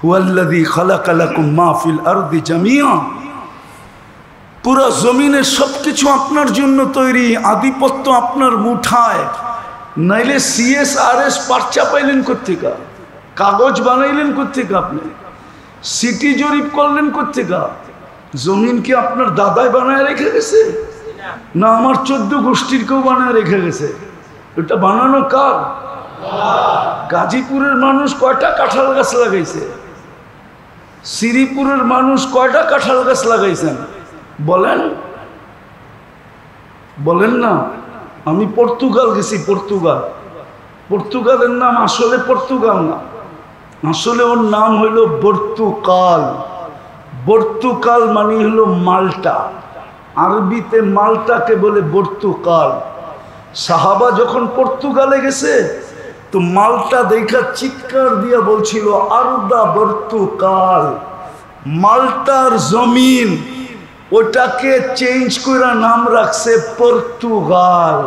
হুয়াল্লাযী খালাকা লাকুম মা ফিল আরদি জামিআ। পুরো জমিনের সবকিছু আপনার জন্য তৈরি, আধিপত্য আপনার মুঠায়। নাইলে CSRS পার্চা পাইলেন কোত্থেকা? কাগজ বানাইলেন কোত্থেকা? আপনি সিটি জরিপ করলেন কোত্থেকা? জমিন কি আপনার দাদাই বানায় রেখে গেছে? না আমার 14 গোষ্ঠীর কেউ বানায় রেখে গেছে? এটা বানানো কার? গাজীপুরের মানুষ কয়টা কাঁঠাল গাছ লাগাইছে? শ্রীপুরের মানুষ কয়টা কাঁঠাল গাছ লাগাইছেন বলেন? বলেন না। আমি পর্তুগাল গেছি, পর্তুগালের নাম আসলে পর্তুগাল না, আসলে ওর নাম হইল পর্তুগাল। পর্তুগাল মানে হলো মাল্টা, আরবিতে মাল্টাকে বলে পর্তুগাল। সাহাবা যখন পর্তুগালে গেছে তো মাল্টা দেখা চিৎকার দিয়া বলছিল আরদা পর্তুগাল, মাল্টার জমিন। ওটাকে চেঞ্জ করে নাম রাখছে পর্তুগাল।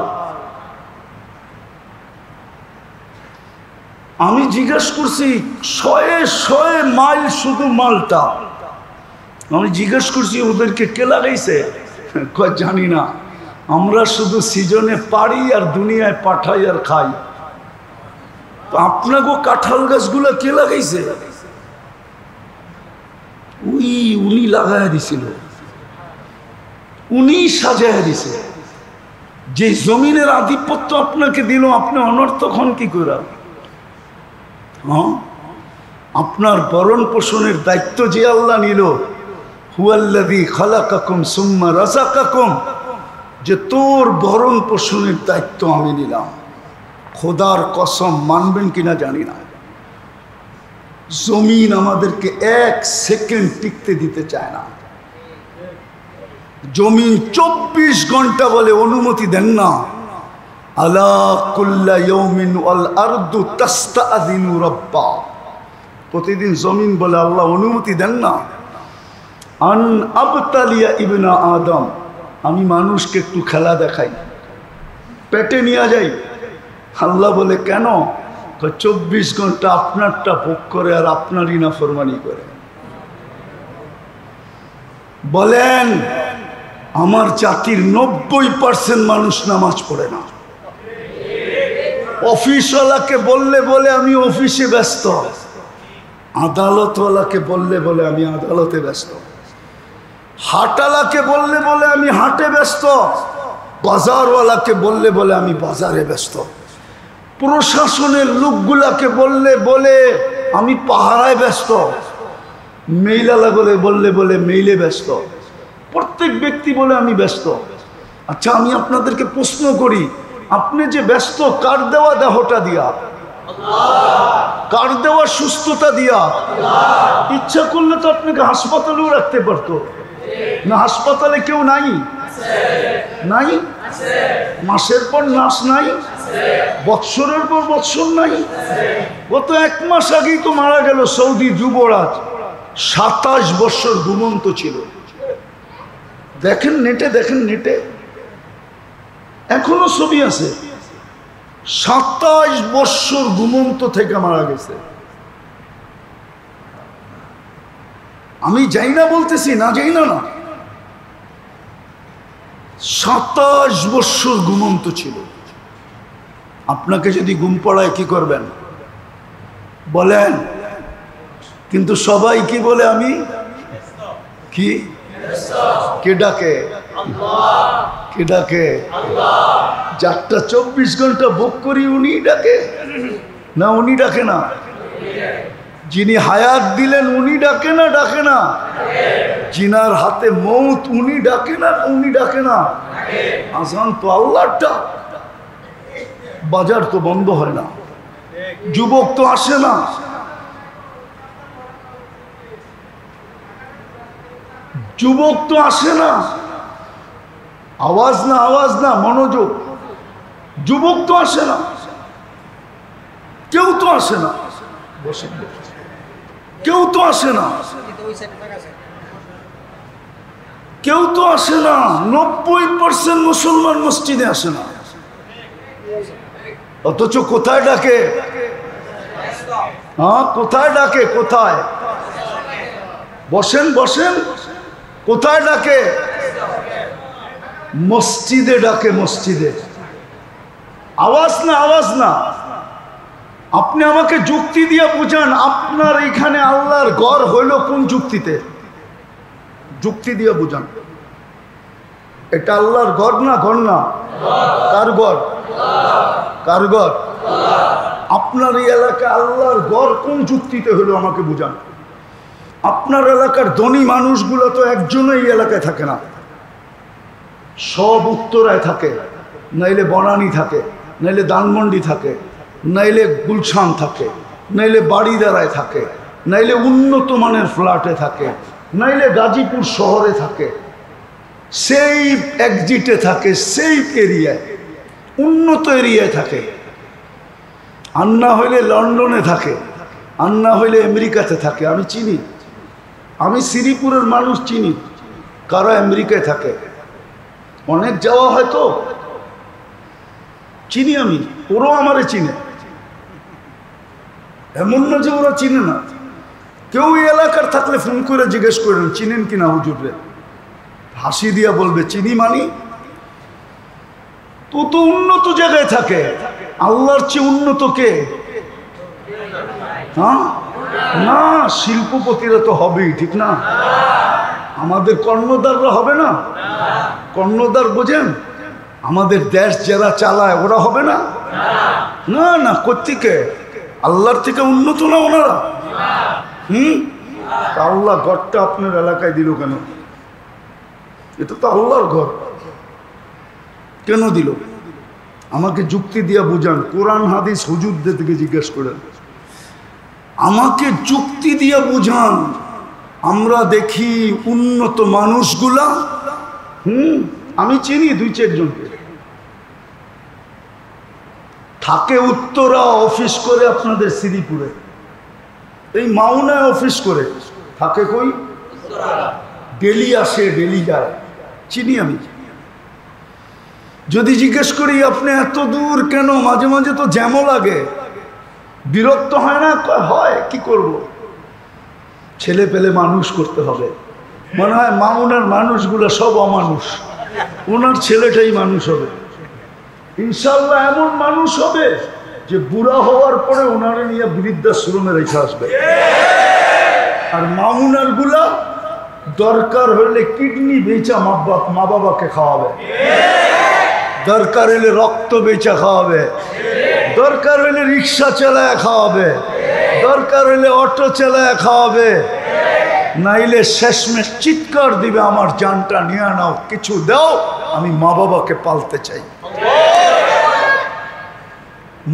আমি জিজ্ঞাসা করছি 100 মাইল শুধু মাল্টা। আমি জিজ্ঞেস করছি ওদেরকে কে লাগাইছে? জানি না, আমরা শুধু সিজনে পারি আর দুনিয়ায় পাঠাই আর খাই। তো আপনাকে কাঁঠাল গাছগুলো কে লাগাইছে? উনি লাগাইয়া দিছিল, উনি সাজাইয়া দিছে। যে জমিনের আধিপত্য আপনাকে দিল, আপনি অনর্থক হন কি করে? আপনার ভরণ পোষণের দায়িত্ব যে আল্লাহ নিল, হুয়াল্লাযী খালাকাকুম সুম্মা রাযাকাকুম, যে তোর ভরণ পোষণের দায়িত্ব আমি নিলাম। খোদার কসম, মানবেন কিনা জানি না, জমিন আমাদেরকে 1 সেকেন্ড টিকতে দিতে চায় না। জমিন 24 ঘন্টা বলে অনুমতি দেন না। আলা কুল্লা ইয়াউমিন ওয়াল আরদু তাস্তাযিনু রাব্বা। প্রতিদিন জমিন বলে আল্লাহ অনুমতি দেন না। আন আবতালিয়া ইবনা আদম, আমি মানুষকে একটু খেলা দেখাই, পেটে নিয়ে যাই। আল্লাহ বলে কেন? 24 ঘন্টা আপনারটা ভোগ করে আর আপনারই নাফরমানি করে। বলেন আমার জাতির 90% মানুষ নামাজ পড়ে না। অফিসওয়ালাকে বললে বলে আমি অফিসে ব্যস্ত, আদালতওয়ালাকে বললে বলে আমি আদালতে ব্যস্ত, হাটালাকে বললে বলে আমি হাটে ব্যস্ত, বাজারওয়ালাকে বললে বলে আমি বাজারে ব্যস্ত, প্রশাসনের লোকগুলাকে বললে বলে আমি পাহারায় ব্যস্ত, মেইলালা বললে বলে মেইলে ব্যস্ত, প্রত্যেক ব্যক্তি বলে আমি ব্যস্ত। আচ্ছা, আমি আপনাদেরকে প্রশ্ন করি, আপনি যে ব্যস্ত কার দেওয়া দেহটা দিয়া? কার দেওয়া সুস্থতা দিয়া? ইচ্ছা করলে তো আপনাকে হাসপাতালেও রাখতে পারতো না? হাসপাতালে কেউ নাই? নাই? মাসের পর মাস নাই, বৎসরের পর বৎসর নাই। গত 1 মাস আগেই তো মারা গেল সৌদি যুবরাজ, 27 বছর ঘুমন্ত ছিল। দেখেন নেটে, দেখেন নেটে, এখনো ছবি আছে। 27 বছর ঘুমন্ত থেকে মারা গেছে। আমি যাই না বলতেছি না, যাই না না, 27 বছর ঘুমন্ত ছিল। আপনাকে যদি ঘুম পড়ায় কি করবেন বলেন? কিন্তু সবাই কি বলে? আমি কি? কে ডাকে? কে ডাকে? যারটা 24 ঘন্টা ভোগ করি উনি ডাকে না? উনি ডাকে না? যিনি হায়াত দিলেন উনি ডাকে না? ডাকে না? জিনার হাতে মৌত উনি ডাকে না? উনি ডাকে না? আজান তো আল্লাহর ডাক। বাজার তো বন্ধ হয় না, যুবক তো আসে না, যুবক তো আসে না। আওয়াজ না, আওয়াজ না, মনোযোগ। যুবক তো আসে না, কেউ তো আসে না, কেউ তো আসে না, কেউ তো আসে না। 90% মুসলমান মসজিদে আসে না, অথচ কোথায় ডাকে? হ্যাঁ, কোথায় ডাকে? কোথায়? বসেন বসেন, কোথায় ডাকে? মসজিদে ডাকে, মসজিদে। আওয়াজ না, আওয়াজ না। আপনি আমাকে যুক্তি দিয়ে বুঝান, আপনার এখানে আল্লাহর ঘর হইল কোন যুক্তিতে? যুক্তি দিয়ে বুঝান। এটা আল্লাহর ঘর না? ঘর না? কার ঘর? কার ঘর? আপনার এই এলাকায় আল্লাহর ঘর কোন যুক্তিতে হলো আমাকে বুঝান। আপনার এলাকার ধনী মানুষগুলো তো একজনও এই এলাকায় থাকে না, সব উত্তরায় থাকে, নাইলে বনানী থাকে, নাইলে ধানমন্ডি থাকে, নাইলে গুলশান থাকে, নাইলে বাড়িদারায় থাকে, নাইলে উন্নত মানের ফ্ল্যাটে থাকে, নাইলে গাজীপুর শহরে থাকে, সেই এক্সিটে থাকে, সেই এরিয়ায়, উন্নত এরিয়ায় থাকে। আর না হইলে লন্ডনে থাকে, আর না হইলে আমেরিকাতে থাকে। আমি চিনি, আমি শ্রীপুরের মানুষ চিনি কারা আমেরিকায় থাকে। অনেক যাওয়া হয়তো চিনি আমি, ওরাও আমারে চিনে। এমন না যে ওরা চিনে না। কেউ এই এলাকার থাকলে ফোন করে জিজ্ঞেস করেন চিনেন কিনা হুজুরে, হাসি দিয়া বলবে চিনি। মানি তো তো উন্নত জায়গায় থাকে। আল্লাহর চেয়ে উন্নত কে? হ্যাঁ না, শিল্পপতিরা তো হবেই, ঠিক না? আমাদের কর্ণধাররা হবে না? কর্ণধার বোঝেন? আমাদের দেশ যারা চালায় ওরা হবে না? না না, কোত্থেকে? আল্লাহর থেকে উন্নত না ওনারা? আল্লাহ ঘরটা আপনার এলাকায় দিল কেন? এটা তো আল্লাহর ঘর, কেন দিল? আমাকে যুক্তি দিয়া বুঝান। কোরআন হাদিস হুজুরদের থেকে জিজ্ঞেস করেন, আমাকে যুক্তি দিয়া বুঝান। আমরা দেখি উন্নত মানুষগুলা, আমি চিনি 2-4 জনকে, থাকে উত্তরা, অফিস করে আপনাদের শ্রীপুরে, এই মাওনায় অফিস করে থাকে। কই? ডেলি আসে, ডেলি যায়, চিনি আমি। যদি জিজ্ঞেস করি আপনি এত দূর কেন, মাঝে মাঝে তো জ্যামও লাগে, বিরক্ত হয় না? হয়, কি করব, ছেলে পেলে মানুষ করতে হবে। মনে হয় মাওনার মানুষগুলো সব অমানুষ, ওনার ছেলেটাই মানুষ হবে ইনশাল্লাহ। এমন মানুষ হবে যে বুড়া হওয়ার পরে ওনারে নিয়ে বৃদ্ধাশ্রমে রেখে আসবে। আর মাউনার গুলা দরকার হলে কিডনি বেচা মা বাবাকে খাওয়াবে, দরকার হলে রক্ত বেচা খাওয়াবে, দরকার হলে রিক্সা চালায় খাওয়াবে, দরকার হলে অটো চালায় খাওয়াবে, নাইলে শেষমেশ চিৎকার দিবে আমার জানটা নিয়ে নাও, কিছু দাও, আমি মা বাবাকে পালতে চাই।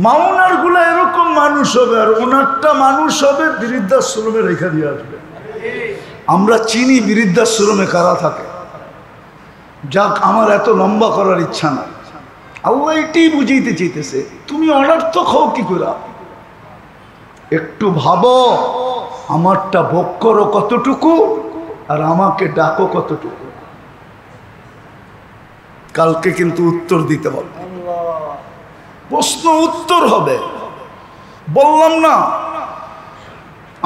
মাউনার গুলা এরকম মানুষ হবে, আর ওনারটা মানুষ হবে বৃদ্ধাশ্রমে রেখে দিয়ে আসবে। আমরা চিনি বৃদ্ধাশ্রমে কারা থাকে। যাক, আমার এত লম্বা করার ইচ্ছা না, আল্লাহ এটাই বুঝাইতে চাইতেছে, তুমি অনর্থক হও কি করে? একটু ভাবো, আমারটা ভোগ করো কতটুকু আর আমাকে ডাকো কতটুকু। কালকে কিন্তু উত্তর দিতে হবে, প্রশ্ন উত্তর হবে। বললাম না,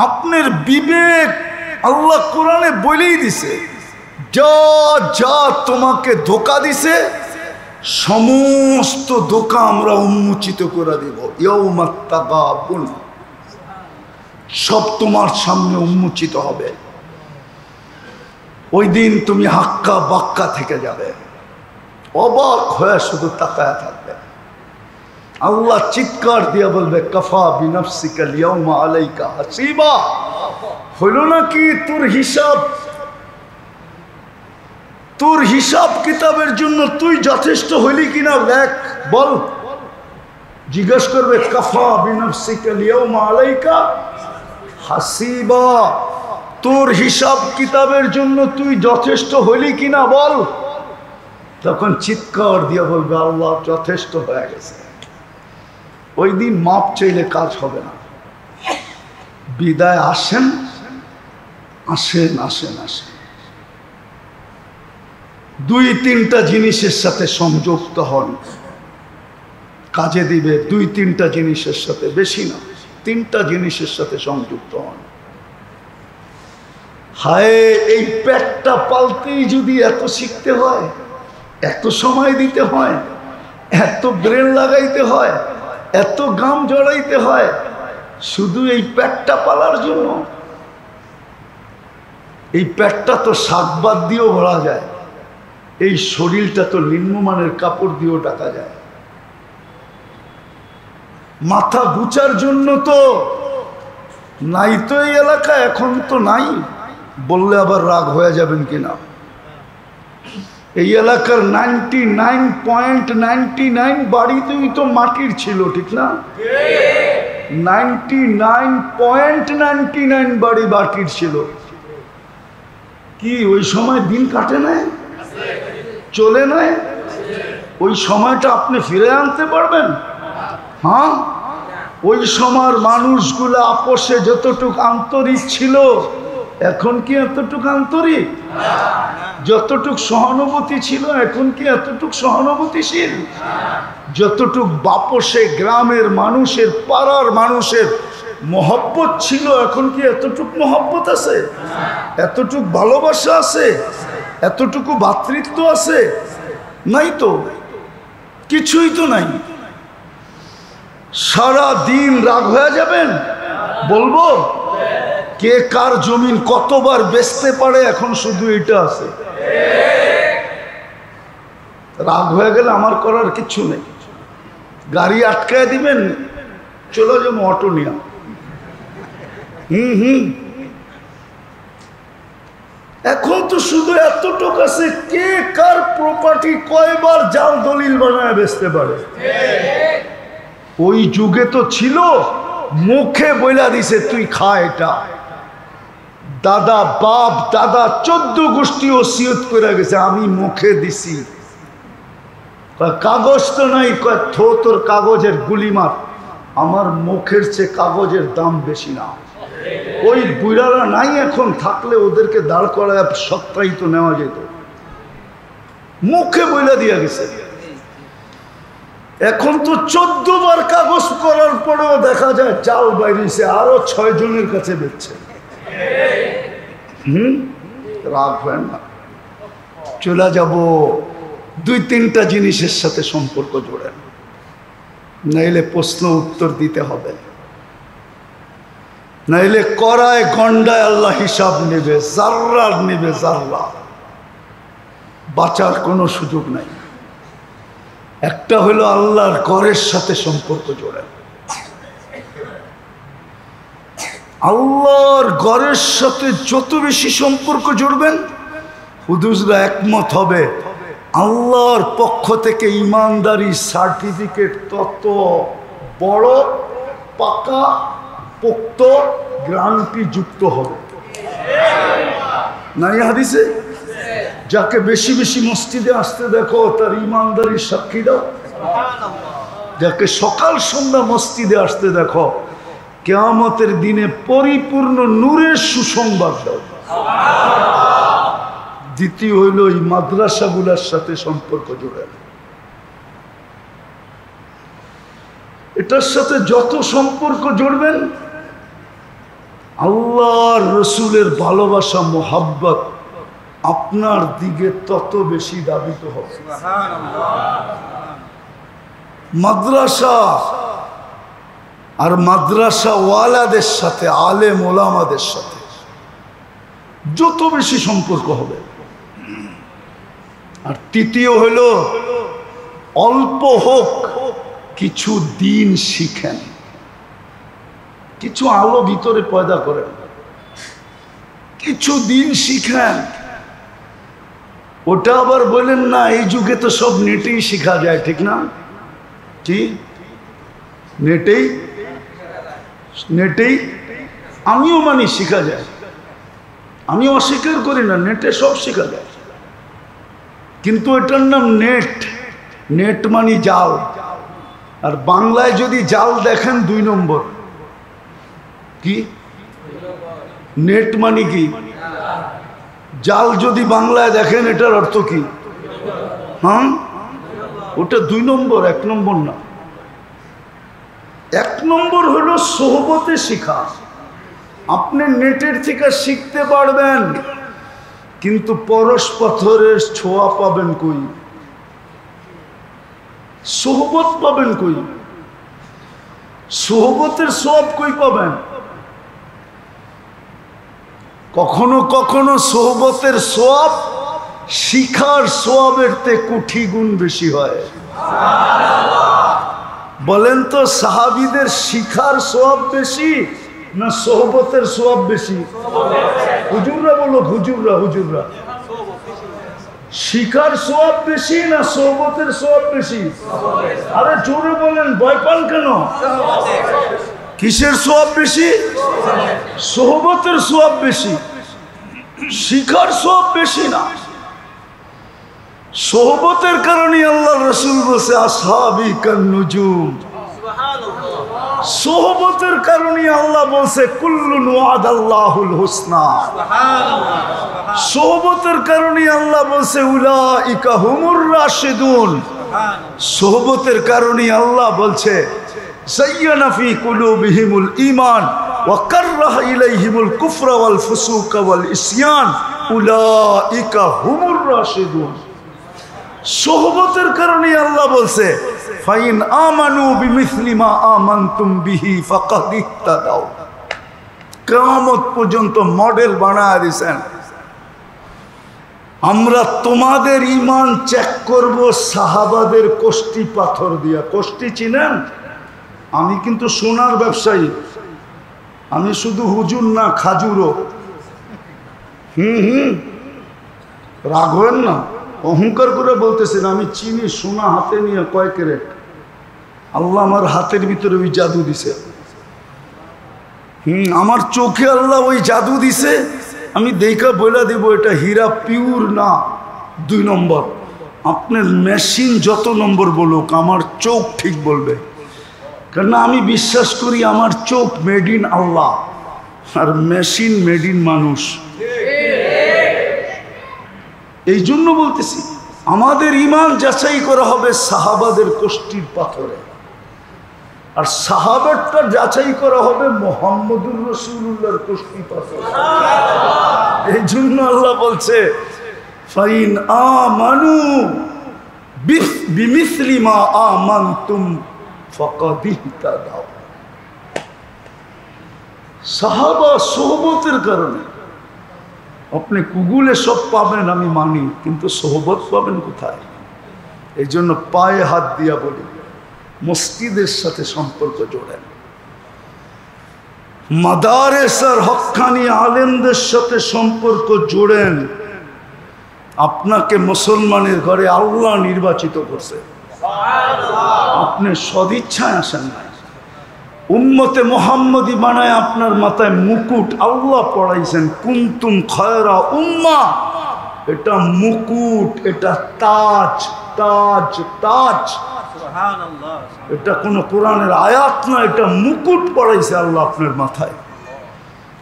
আপনার বিবেক আল্লাহ কোরআনে বলেই দিছে, যা যা তোমাকে ধোঁকা দিছে সমস্ত ধোঁকা আমরা উন্মোচিত করে দেব। ইয়াউমাত তাগাবুন, সব তোমার সামনে উন্মোচিত হবে। ওই দিন তুমি হাক্কা বাক্কা থেকে যাবে, অবাক হয়ে শুধু তাকায়া থাকবে। আল্লাহ চিৎকার দিয়ে বলবে, কাফা বিনাফসিকা লিয়াউমা আলাইকা হাসিবা। হইল নাকি তোর হিসাব কিতাবের জন্য তুই যথেষ্ট হইলি কিনা দেখ, বল। জিজ্ঞেস করবে, কাফা বিনাফসিকা লিয়াউমা আলাইকা হাসিবা, তোর হিসাব কিতাবের জন্য তুই যথেষ্ট হইলি কিনা বল। তখন চিৎকার দিয়ে বলবে, আল্লাহ যথেষ্ট হয়ে গেছে। ওই দিন মাপ চাইলে কাজ হবে না। বিদায় আসেন আসেন আসেন আসেন, দুই তিনটা জিনিসের সাথে সংযুক্ত হন, কাজে দিবে। দুই তিনটা জিনিসের সাথে, বেশি না, তিনটা জিনিসের সাথে সংযুক্ত হন। হায়, এই পেটটা পালতেই যদি এত শিখতে হয়, এত সময় দিতে হয়, এত ব্রেন লাগাইতে হয়, এত গাম জড়াইতে হয় শুধু এই পেটটা পালার জন্য। এই পেটটা তো শাকবাদ দিয়েও ভরা যায়, এই শরীরটা তো নিম্নমানের কাপড় দিয়েও ঢাকা যায়। মাথা গুচার জন্য তো নাই তো এই এলাকা, এখন তো নাই, বললে আবার রাগ হয়ে যাবেন কিনা। এই এলাকার 99.99 বাড়িতেই তো মাটির ছিল, ঠিক না? 99.99 বাড়ি মাটির ছিল। কি ওই সময় দিন কাটে নাই, চলে নাই? ওই সময়টা আপনি ফিরে আনতে পারবেন? হ্যাঁ, ওই সময়ের মানুষগুলো আপোষে যতটুকু আন্তরিক ছিল, এখন কি এতটুকু আন্তরিক? যতটুক সহানুভূতি ছিল, এখন কি এতটুক সহানুভূতিশীল? যতটুক বাপসে গ্রামের মানুষের, পাড়ার মানুষের মহব্বত ছিল, এখন কি এতটুক মহব্বত আছে? এতটুক ভালোবাসা আছে? এতটুকু ভ্রাতৃত্ব আছে? নাই তো, কিছুই তো নাই। সারা দিন রাগ হয়ে যাবেন, বলবো কে কার জমিন কতবার বেচতে পারে, এখন শুধু এটা আছে। রাগ হয়ে গেলে আমার করার কিছু নেই, গাড়ি আটকায় দিবেন, চলে যাবো অটো নিয়ে। এখন তো শুধু এতটুকু আছে, কে কার প্রপার্টি কয়বার জাল দলিল বানায় বেচতে পারে। ওই যুগে তো ছিল মুখে বইলা দিছে তুই খা এটা। দাদা, বাপ দাদা 14 গোষ্ঠী ওসিয়ত করে গেছে, আমি মুখে দিছি। কাগজ তো নাই, তোর কাগজের গুলিমার, আমার মুখের চেয়ে কাগজের দাম বেশি না। ওই বুড়ারা নাই, এখন থাকলে ওদেরকে দাঁড় করায় সত্যায়িত নেওয়া যেত। মুখে বইলা দিয়া গেছে। এখন তো 14 বার কাগজ করার পরেও দেখা যায় চাল বাইরেছে, আরো 6 জনের কাছে বেচছে। রাগ হয় না, চলে যাব। 2-3টা জিনিসের সাথে সম্পর্ক জোড়েন, নাইলে প্রশ্ন উত্তর দিতে হবে। নাইলে করায় গন্ডায় আল্লাহ হিসাব নেবে, জাররার নেবে, জাররা। বাঁচার কোনো সুযোগ নাই। একটা হলো আল্লাহর ঘরের সাথে সম্পর্ক জোড়েন। আল্লাহর ঘরের সাথে যত বেশি সম্পর্ক জুড়বেন, হুজুররা একমত হবে, আল্লাহর পক্ষ থেকে ইমানদারি সার্টিফিকেট তত বড়, পাকা, পোক্ত, গ্যারান্টি যুক্ত হবে। নাই হাদিসে? যাকে বেশি বেশি মসজিদে আসতে দেখো তার ইমানদারির সাক্ষী দাও। যাকে সকাল সন্ধ্যা মসজিদে আসতে দেখো কিয়ামতের দিনে পরিপূর্ণ নূরের সুসংবাদ দাও। দ্বিতীয় হইল এই মাদ্রাসাগুলোর সাথে সম্পর্ক জোড়েন। এটার সাথে যত সম্পর্ক জুড়বেন, আল্লাহর রসুলের ভালোবাসা, মোহাব্বত আপনার দিকে তত বেশি দাবিত হবে। মাদ্রাসা আর মাদ্রাসা ওয়ালাদের সাথে, আলেম ওলামাদের সাথে যত বেশি সম্পর্ক হবে। আর তৃতীয় হলো অল্প হোক কিছু দিন শিখেন, কিছু আলো ভিতরে পয়দা করেন, কিছু দিন শিখেন। ওটা আবার বলেন না এই যুগে তো সব নেটেই শেখা যায়, ঠিক না? ঠিক, নেটেই আমিও মানি শেখা যায়, আমি অস্বীকার করি না, নেটে সব শেখা যায়। কিন্তু এটার নাম নেট। নেট মানি জাল। আর বাংলায় যদি জাল দেখেন 2 নম্বর। কি নেট মানি কি? জাল যদি বাংলায় দেখেন এটার অর্থ কি? হ্যাঁ, ওটা 2 নম্বর, 1 নম্বর না। 1 নম্বর হলো সোহবতে শিখা। আপনি নেটের থেকে শিখতে পারবেন, কিন্তু পরস্পরের ছোঁয়া পাবেন কই? সোহবত পাবেন কই? সোহবতের সওয়াব কই পাবেন? কখনো কখনো সোহবতের সওয়াব শিখার সওয়াবের তে কোটি গুণ বেশি হয়। বলেন তো সাহাবীদের শিখার সওয়াব বেশি না সোহবতের সওয়াব বেশি? হুজুররা বলো, হুজুররা শিখার সওয়াব বেশি না সোহবতের সওয়াব বেশি? আরে জোরে বলেন, ভয় পান কেন? কিসের সওয়াব বেশি? সোহবতের সওয়াব বেশি, শিখার সওয়াব বেশি না। সোহবতের কারণে আল্লাহ রাসূল বলেছে আসহাবি কান নুজুম। সোহবতের কারণে আল্লাহ বলছে কুল্লুন ওয়াদাল্লাহুল হুসনা। সোহবতের কারণে আল্লাহ বলছে উলাইকা হুমুর রাশিদুন। সোহবতের কারণে আল্লাহ বলছে যায়্যানা ফি কুলুবিহিমুল ঈমান ওয়া কাররাহা ইলাইহিমুল কুফরা ওয়াল ফুসুকা ওয়াল ইসয়ান উলাইকা হুমুর রাশিদুন। সোহবতের কারণে আল্লাহ বলছে ফাইন আমানু বিমিসলি মা আমানতুম বিহি ফাকাদ ইহতাদাউ। কিয়ামত পর্যন্ত মডেল বানায় দিয়েছেন। আমরা তোমাদের ঈমান চেক করব সাহাবাদের কষ্টি পাথর দিয়া। কষ্টি চিনেন? আমি কিন্তু সোনার ব্যবসায়ী, আমি শুধু হুজুর না, খাজুরও। রাগ হবেন না, অহংকার করে বলতেছেন। আমি চিনি সোনা হাতে নিয়ে কয় ক্যারেট। আল্লাহ আমার হাতের ভিতরে ওই জাদু দিছে। আমার চোখে আল্লাহ ওই জাদু দিছে। আমি দেখা বলে দেব এটা হীরা পিওর না। 2 নম্বর, আপনার মেশিন যত নম্বর বলুক, আমার চোখ ঠিক বলবে। কেননা আমি বিশ্বাস করি আমার চোখ মেড ইন আল্লাহ আর মেশিন মেড ইন মানুষ। এই জন্য বলতেছি আমাদের ঈমান যাচাই করা হবে সাহাবাদের কষ্টির পাথরে, আর সাহাবারটা যাচাই করা হবে মুহাম্মদুর রাসূলুল্লাহর কষ্টি পাথরে। এই জন্য আল্লাহ বলছে ফাইন আমানু বিমিসলি মা আমানতুম ফাকাদ ইহতাদাউ। সাহাবা সোহবতের কারণে। আপনি গুগলে সব পাবেন আমি মানি, কিন্তু সোহবত পাবেন কোথায়? এই জন্য পায়ে হাত দিয়া বলি, মসজিদের সাথে সম্পর্ক জোড়েন, মাদারেস আর হক্কানি আলেমদের সাথে সম্পর্ক জোড়েন। আপনাকে মুসলমানের ঘরে আল্লাহ নির্বাচিত করছে, আপনি সদিচ্ছায় আসেন নাই। উম্মতে মুহাম্মদী বানায় আপনার মাথায় মুকুট আল্লাহ পড়াইছেন, কুনতুম খায়রা উম্মাহ। এটা মুকুট, এটা তাজ, তাজ, তাজ। এটা কোনো কোরআনের আয়াত না, এটা মুকুট পড়াইছে আল্লাহ আপনার মাথায়।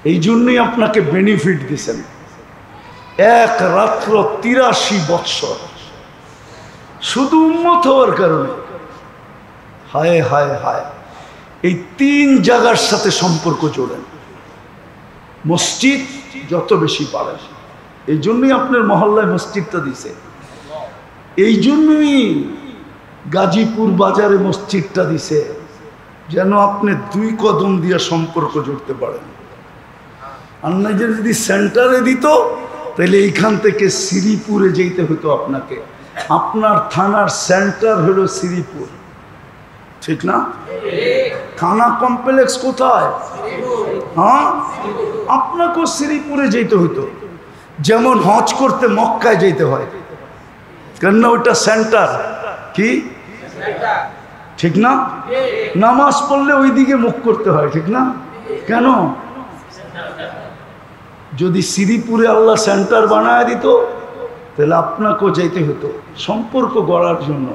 এই জন্যই আপনাকে বেনিফিট দিছেন। এক রাত্র ৮৩ বৎসর শুধু উম্মত হওয়ার কারণে। হায় হায় হায়, এই ৩ জায়গার সাথে সম্পর্ক জোড়েন, মসজিদ যত বেশি পারেন। এই জন্যই আপনার মহল্লায় মসজিদটা দিছে, এই জন্যই গাজীপুর বাজারে মসজিদটা দিছে, যেন আপনি ২ কদম দিয়ে সম্পর্ক জুড়তে পারেন। আর না যদি সেন্টারে দিত, তাহলে এইখান থেকে শ্রীপুরে যেতে হতো আপনাকে। আপনার থানার সেন্টার হলো শ্রীপুর, ঠিক না? থানা কমপ্লেক্স কোথায়? হ্যাঁ, আপনাকেও শ্রীপুরে যেতে হতো। যেমন হজ করতে মক্কায় যেতে হয়, কেননা ওইটা সেন্টার, কি ঠিক না? নামাজ পড়লে ওই দিকে মুখ করতে হয়, ঠিক না? কেন? যদি শ্রীপুরে আল্লাহ সেন্টার বানায় দিত, তাহলে আপনাকেও যেতে হতো সম্পর্ক গড়ার জন্য।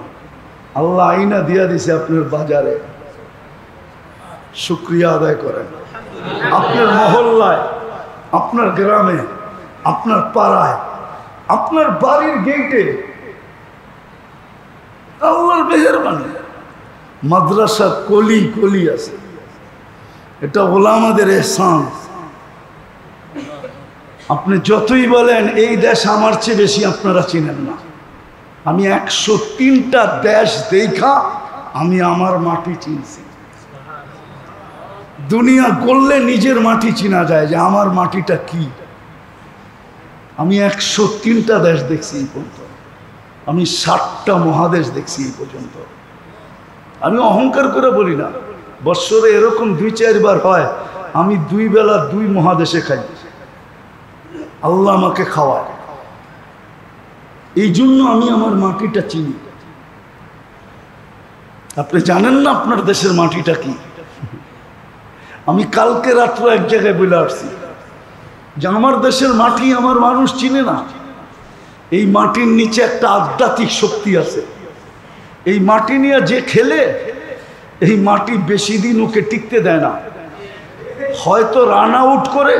আল্লাহ আইনা দিয়া দিছে আপনার বাজারে, শুকরিয়া আদায় করেন। আপনার মহল্লায়, আপনার গ্রামে, আপনার পাড়ায়, আপনার বাড়ির গেটে আল্লাহর মেহেরবানি মাদ্রাসা কলি কলি আছে। এটা ওলামাদের এহসান। আপনি যতই বলেন এই দেশ আমার চেয়ে বেশি আপনারা চিনেন না, আমি ১০৩টা দেশ দেখা আমি আমার মাটি চিনছি। দুনিয়া গড়লে নিজের মাটি চিনা যায় যে আমার মাটিটা কি। আমি ১০৩টা দেশ দেখছি এই পর্যন্ত, আমি ৭টা মহাদেশ দেখছি এই পর্যন্ত। আমি অহংকার করে বলি না, বৎসরে এরকম ২-৪ বার হয় আমি ২ বেলা ২ মহাদেশে খাই, আল্লাহ আমাকে খাওয়ায়। এই জন্য আমি আমার মাটিটা চিনি। আপনি জানেন না আপনার দেশের মাটিটা কি? আমি কালকে রাত্রে এক জায়গায় বলে আসছি যে আমার দেশের মাটি আমার মানুষ চিনে না। এই মাটির নিচে একটা আধ্যাত্মিক শক্তি আছে। এই মাটি নিয়ে যে খেলে, এই মাটি বেশি দিন ওকে টিকতে দেয় না। হয়তো রান আউট করে,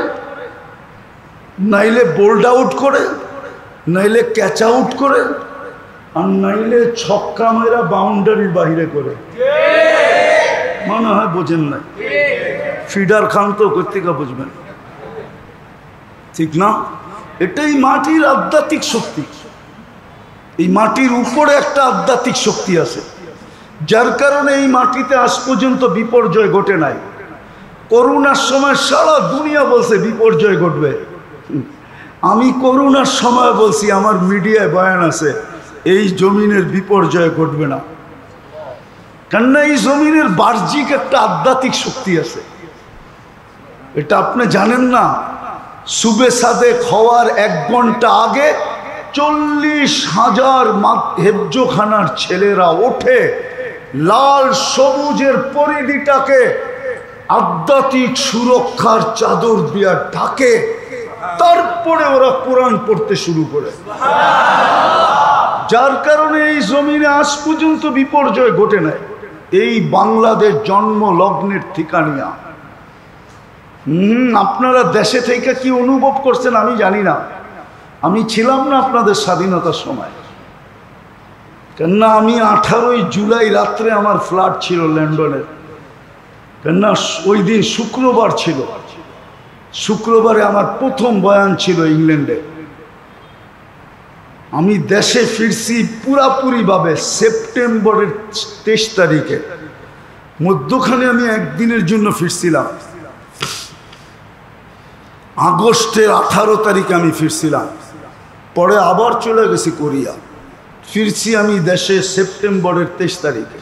নাইলে বোল্ড আউট করে, নাইলে ক্যাচ আউট করে, আর নাইলে ছক্কা মেরা বাউন্ডারির বাইরে করে। মনে হয় বোঝেন না, ফিডার খান তো কর্তিকা বুঝবেন, ঠিক না? এটাই মাটির আধ্যাত্মিক শক্তি। এই মাটির উপরে একটা আধ্যাত্মিক শক্তি আছে, যার কারণে এই মাটিতে আজ পর্যন্ত বিপর্যয় ঘটে নাই। করোনার সময় সারা দুনিয়া বলছে বিপর্যয় ঘটবে। আমি করোনার সময় বলছি, আমার মিডিয়ায় বয়ান আছে, এই জমিনের বিপর্যয় ঘটবে না। কেননা এই জমিনের বাহ্যিক একটা আধ্যাত্মিক শক্তি আছে। এটা আপনি জানেন না? সুবে সাদেক হওয়ার ১ ঘন্টা আগে ৪০,০০০ হেফজোখানার ছেলেরা ওঠে, লাল সবুজের পরিধিটাকে আধ্যাত্মিক সুরক্ষার চাদর দিয়া ঢাকে, তারপরে ওরা কোরআন পড়তে শুরু করে। যার কারণে এই জমিনে আজ পর্যন্ত বিপর্যয় ঘটে নাই। এই বাংলাদেশ জন্ম লগ্নের ঠিকানিয়া। আপনারা দেশে থেকে কি অনুভব করছেন আমি জানি না, আমি ছিলাম না আপনাদের স্বাধীনতার সময়। কেননা আমি 18ই জুলাই রাত্রে আমার ফ্লাইট ছিল লন্ডনের। কেননা ওই দিন শুক্রবার ছিল, শুক্রবারে আমার প্রথম বয়ান ছিল ইংল্যান্ডে। আমি দেশে ফিরছি পুরাপুরিভাবে সেপ্টেম্বরের 23 তারিখে। মধ্যখানে আমি 1 দিনের জন্য ফিরছিলাম। আগস্টের 18 তারিখে আমি ফিরছিলাম, পরে আবার চলে গেছি কোরিয়া। ফিরছি আমি দেশে সেপ্টেম্বরের 23 তারিখে।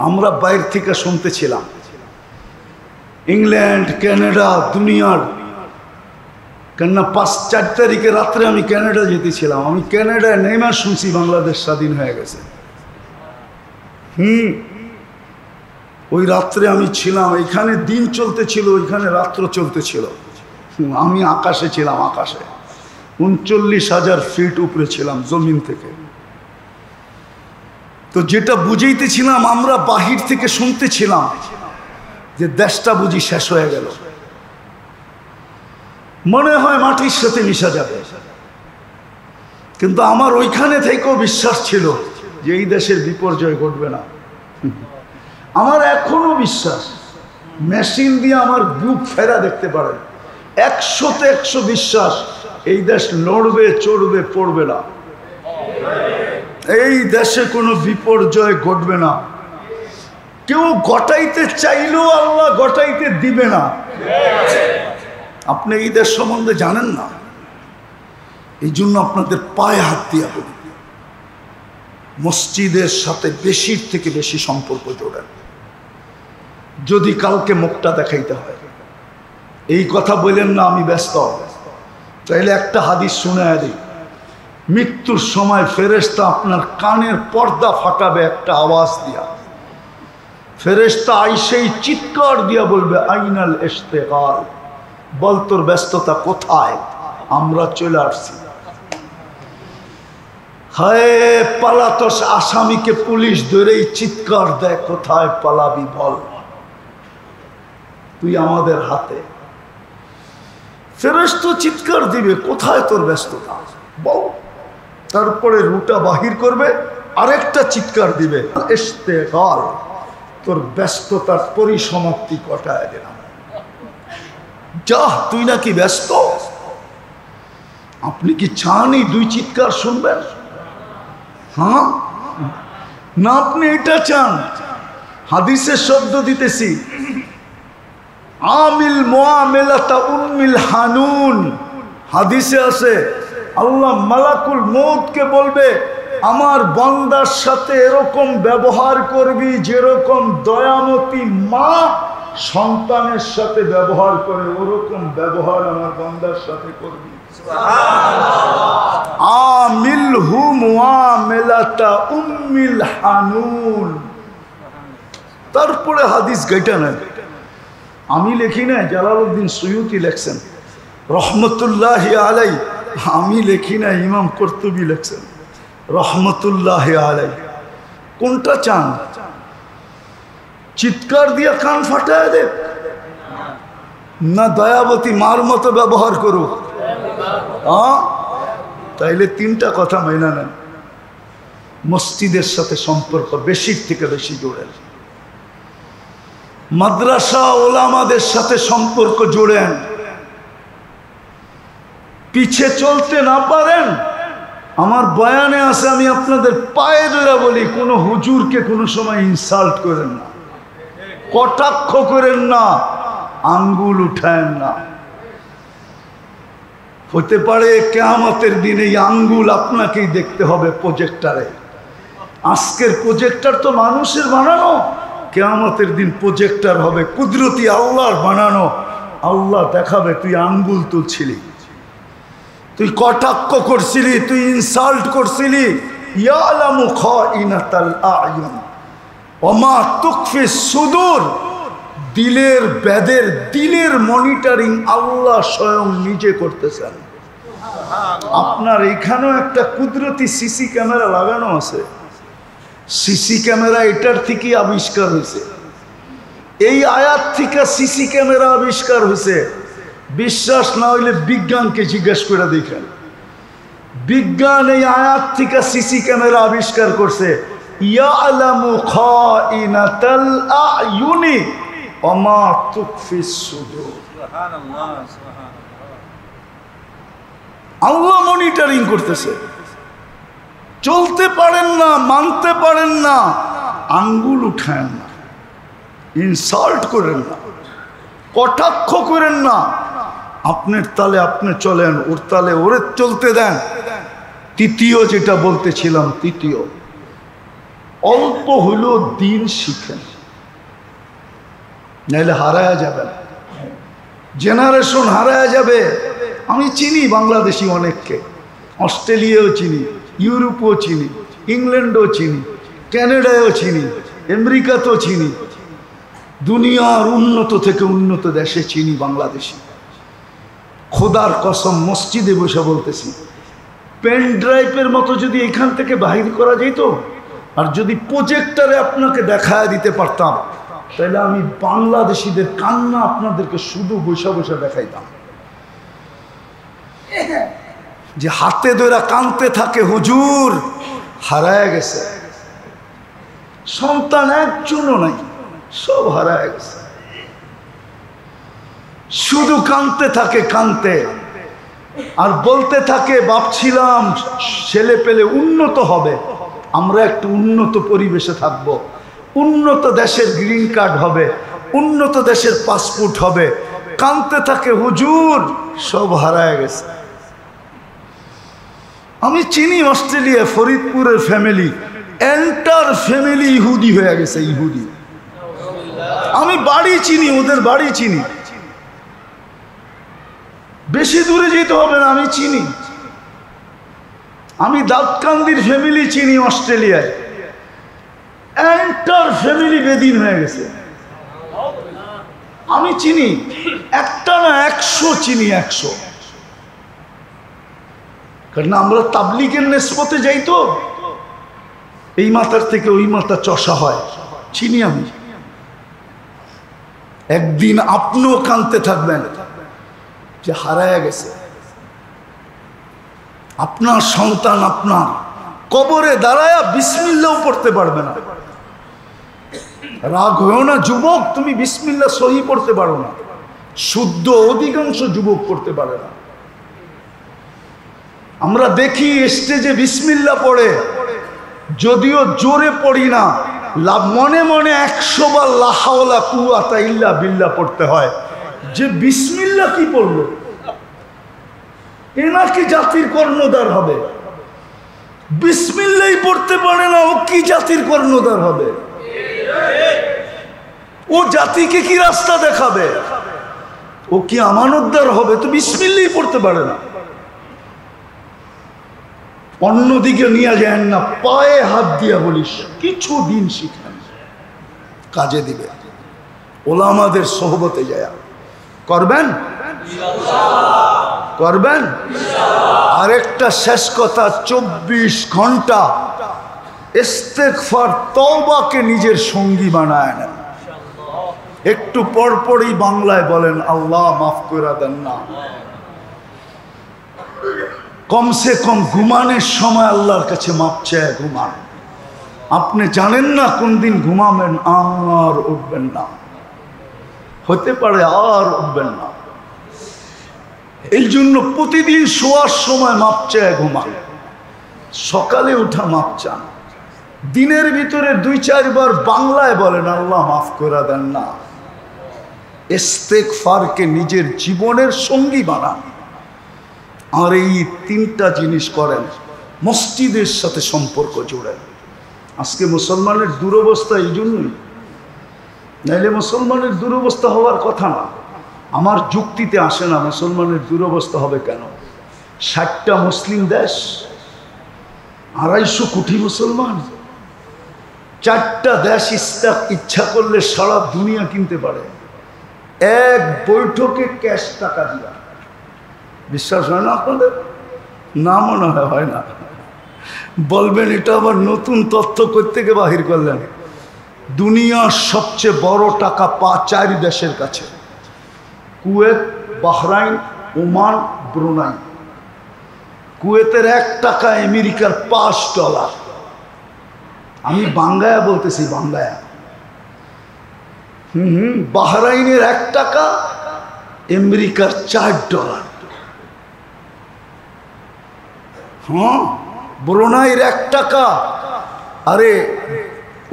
আমরা বাইরে থেকে শুনতেছিলাম ইংল্যান্ড, কানাডা, দুনিয়ার, কেননা 5-4 তারিখে রাত্রে আমি কানাডা যেতেছিলাম। আমি কানাডায় নেমে শুনছি বাংলাদেশ স্বাধীন হয়ে গেছে। ওই রাত্রে আমি ছিলাম, এখানে দিন চলতেছিল, ওইখানে রাত্র চলতেছিল। আমি আকাশে ছিলাম, আকাশে 39,000 ফিট উপরে ছিলাম জমিন থেকে। তো যেটা বুঝাইতেছিলাম, আমরা বাহির থেকে শুনতেছিলাম যে দেশটা বুঝি শেষ হয়ে গেল, মনে হয় মাটির সাথে মিশা যাবে। কিন্তু আমার ওইখানে থেকেও বিশ্বাস ছিল যে এই দেশের বিপর্যয় ঘটবে না। আমার এখনো বিশ্বাস, মেশিন দিয়ে আমার বুক ফেরা দেখতে পারেন, 100-তে 100 বিশ্বাস এই দেশ লড়বে, চড়বে, পড়বে না। এই দেশে কোনো বিপর্যয় ঘটবে না। কেউ ঘটাইতে চাইলেও আল্লাহ ঘটাইতে দিবে না। আপনি এই দেশ সম্বন্ধে জানেন না, এই জন্য আপনাদের পায়ে হাত দিয়া বলি, মসজিদের সাথে বেশির থেকে বেশি সম্পর্ক জোড়েন। যদি কালকে মুখটা দেখাইতে হয়, এই কথা বললেন না আমি ব্যস্ত, তাইলে একটা হাদিস শুনে দিই। মৃত্যুর সময় ফেরেশতা আপনার কানের পর্দা ফাটাবে একটা আওয়াজ দিয়া। ফেরেশতা আইসেই চিৎকার দিয়া বলবে, আইনাল ইশতিগাল, বল তোর ব্যস্ততা কোথায়, আমরা চলে আসছি। হায় পালাতস আসামিকে পুলিশ ধরেই চিৎকার দেয়, কোথায় পালাবি বল, তুই আমাদের হাতে। ফেরেশতা চিৎকার দিবে, কোথায় তোর ব্যস্ততা বল। তারপরে রুটা বাহির করবে, আরেকটা চিৎকার দিবে, ইশতিগাল, তোর ব্যস্ততার পরিসমাপ্তি ঘটায় দিলাম, যা তুই নাকি ব্যস্ত। আপনি কি চান এই দুই চিৎকার শুনবেন? হ্যাঁ না, আপনি এটা চান? হাদিসের শব্দ দিতেছি, আমিল মুআমিলাতা উম্মিল হানুন। হাদিসে আছে আল্লাহ মালাকুল মউতকে বলবে, আমার বান্দার সাথে এরকম ব্যবহার করবি যেরকম দয়ামতী মা সন্তানের সাথে ব্যবহার করে, ওরকম ব্যবহার আমার বান্দার সাথে করবি। আমিলহু মুআমিলাতা উম্মিল হানুন। তারপরে হাদিস গাইটা নাই, আমি লিখি নাই, জালালউদ্দিন সুয়ুতি লেখছেন রহমতুল্লাহি আলাই। আমি লিখি নাই, ইমাম কুরতুবী লেখছেন রহমতুল্লাহি আলাই। কোনটা চান? চিৎকার দিয়া কান ফাটায় দে, না দয়াবতী মার মতো ব্যবহার করুক? তাইলে তিনটা কথা মাইনা নেন। মসজিদের সাথে সম্পর্ক বেশির থেকে বেশি জোড়েন, মাদ্রাসা ওলামাদের সাথে সম্পর্ক জোড়েন। পিছে চলতে না পারেন, আমার বয়ানে আছে, আমি আপনাদের পায়ে ধরে বলি, কোনো হুজুরকে কোনো সময় ইনসাল্ট করেন না, কটাক্ষ করেন না, আঙ্গুল উঠায়েন না। হতে পারে কিয়ামতের দিনে এই আঙ্গুল আপনাকেই দেখতে হবে প্রজেক্টরে। আজকের প্রজেক্টর তো মানুষের বানানো, কিয়ামতের দিন প্রজেক্টর হবে কুদরতি আল্লাহর বানানো। আল্লাহ দেখাবে তুই আঙ্গুল তুলছিলি, তুই কটাক্ষ করছিলি, তুই ইনসাল্ট করছিলি। ইয়ালামু খাইনাতাল আয়ুন ওয়া মা তুখফি সুদূর। দিলের বেদের, দিলের মনিটরিং আল্লাহ স্বয়ং নিজে করতেছেন। আপনার এখানেও একটা কুদরতি সিসি ক্যামেরা লাগানো আছে। সিসি ক্যামেরা এটার থেকেই আবিষ্কার হয়েছে, এই আয়াত থেকে সিসি ক্যামেরা আবিষ্কার হয়েছে। বিশ্বাস না হইলে বিজ্ঞানকে জিজ্ঞেস করে দেখেন, বিজ্ঞান এই আয়াত থেকে সিসি ক্যামেরা আবিষ্কার করছে। ইয়ালামু খাইনাতাল আয়ুনি ওয়া মা তুখফিস সুদূর। আল্লাহ মনিটরিং করতেছে। চলতে পারেন না, মানতে পারেন না, আঙ্গুল উঠায়েন না, ইনসাল্ট করেন না, কটাক্ষ করেন না, আপনার তালে আপনি চলেন, ওর তালে ওরে চলতে দেন। তৃতীয় যেটা বলতেছিলাম, তৃতীয়, অল্প হলেও দিন শিখেন, নাইলে হারায়া যাবেন, জেনারেশন হারায়া যাবে। আমি চিনি বাংলাদেশি অনেককে, অস্ট্রেলিয়াও চিনি, ইউরোপও চিনি, ইংল্যান্ডও চিনি, ক্যানাডায়ও চিনি, আমেরিকাতেও চিনি, দুনিয়ার উন্নত থেকে উন্নত দেশে চিনি বাংলাদেশি। খোদার কসম মসজিদে বসে বলতেছি, পেন ড্রাইভের মতো যদি এখান থেকে বাহির করা যেত, আর যদি প্রজেক্টরে আপনাকে দেখায় দিতে পারতাম, তাহলে আমি বাংলাদেশিদের কান্না আপনাদেরকে শুধু বসে বসে দেখাইতাম। যে হাতে ধরে কাঁদতে থাকে, হুজুর হারায় গেছে, সন্তান একজনও নাই, সব হারায় গেছে, শুধু কাঁদতে থাকে, কাঁদতে আর বলতে থাকে ভাবছিলাম ছেলে পেলে উন্নত হবে, আমরা একটু উন্নত পরিবেশে থাকব, উন্নত দেশের গ্রিন কার্ড হবে, উন্নত দেশের পাসপোর্ট হবে, কাঁদতে থাকে হুজুর সব হারায় গেছে। আমি চিনি অস্ট্রেলিয়া ফরিদপুরের ফ্যামিলি, এন্টার ফ্যামিলি ইহুদি হয়ে গেছে, ইহুদি। আমি বাড়ি চিনি, ওদের বাড়ি চিনি, বেশি দূরে যেতে হবে না, আমি চিনি। আমি দাউদকান্দির ফ্যামিলি চিনি অস্ট্রেলিয়ায়, এন্টার ফ্যামিলি বেদিন হয়ে গেছে। আমি চিনি, একটা না 100 চিনি, 100। কারণ আমরা তাবলিগের নেসবতে যাই তো, এই মাথার থেকে ওই মাথা চষা হয়, চিনি আমি। একদিন আপনিও কাঁদতে থাকবেন যে হারায় গেছে আপনার সন্তান, আপনার কবরে দাঁড়ায়া বিসমিল্লাও পড়তে পারবে না। রাগ হয়েও না যুবক, তুমি বিসমিল্লাহ সহি পড়তে পারো না, শুদ্ধ অধিকাংশ যুবক পড়তে পারে না। আমরা দেখি স্টেজে বিসমিল্লাহ পড়ে, যদিও জোরে পড়ি না, মনে মনে 100 বার লা হাওলা কুওয়াতা ইল্লা বিল্লাহ পড়তে হয়। যে বিসমিল্লাহ কি পড়লো, এ নাকি জাতির কর্ণধার হবে? বিসমিল্লাহই পড়তে পারে না, ও কি জাতির কর্ণধার হবে? ও জাতিকে কি রাস্তা দেখাবে? ও কি আমানতদার হবে? তো বিসমিল্লাহই পড়তে পারে না। অন্যদিকে নিয়ে যায় না, পায়ে হাত দিয়া বলিস কিছু দিন শিখেন, কাজে দিবে। ওলামাদের সোহবতে যায় করবেন, করবেন। আরেকটা শেষ কথা, 24 ঘন্টা ইস্তেগফার তওবাকে নিজের সঙ্গী বানায় নেন। একটু পরপরই বাংলায় বলেন আল্লাহ মাফ করে দেন না। কমসে কম ঘুমানোর সময় আল্লাহর কাছে মাপ চায় ঘুমান। আপনি জানেন না কোন দিন ঘুমাবেন, আর উঠবেন না, হতে পারে আর উঠবেন না। এই জন্য প্রতিদিন শোয়ার সময় মাপ চায় ঘুমান, সকালে উঠা মাপ চান। দিনের ভিতরে 2-4 বার বাংলায় বলেন আল্লাহ মাফ করে দেন না। ইস্তেগফারকে নিজের জীবনের সঙ্গী বানান। আর এই 3টা জিনিস করেন, মসজিদের সাথে সম্পর্ক জোড়েন। আজকে মুসলমানের দুরবস্থা এই জন্যই, নাইলে মুসলমানের দুরবস্থা হওয়ার কথা না। আমার যুক্তিতে আসে না মুসলমানের দুরবস্থা হবে কেন। 60টা মুসলিম দেশ, 250 কোটি মুসলমান, 4টা দেশ ইচ্ছা করলে সারা দুনিয়া কিনতে পারে, এক বৈঠকে ক্যাশ টাকা দিয়া। বিশ্বাস হয় না আপনাদের? না মনে হয় না। বলবেন এটা আবার নতুন তথ্য থেকে বাহির করলেন। দুনিয়ার সবচেয়ে বড় টাকা 4 দেশের কাছে, কুয়েত, বাহরাইন, ওমান, ব্রুনাই। কুয়েতের 1 টাকা আমেরিকার $5। আমি বাংলায় বলতেছি, বাংলায়। বাহরাইনের 1 টাকা আমেরিকার $4। হ্যাঁ, ব্রুনাইয়ের 1 টাকা, আরে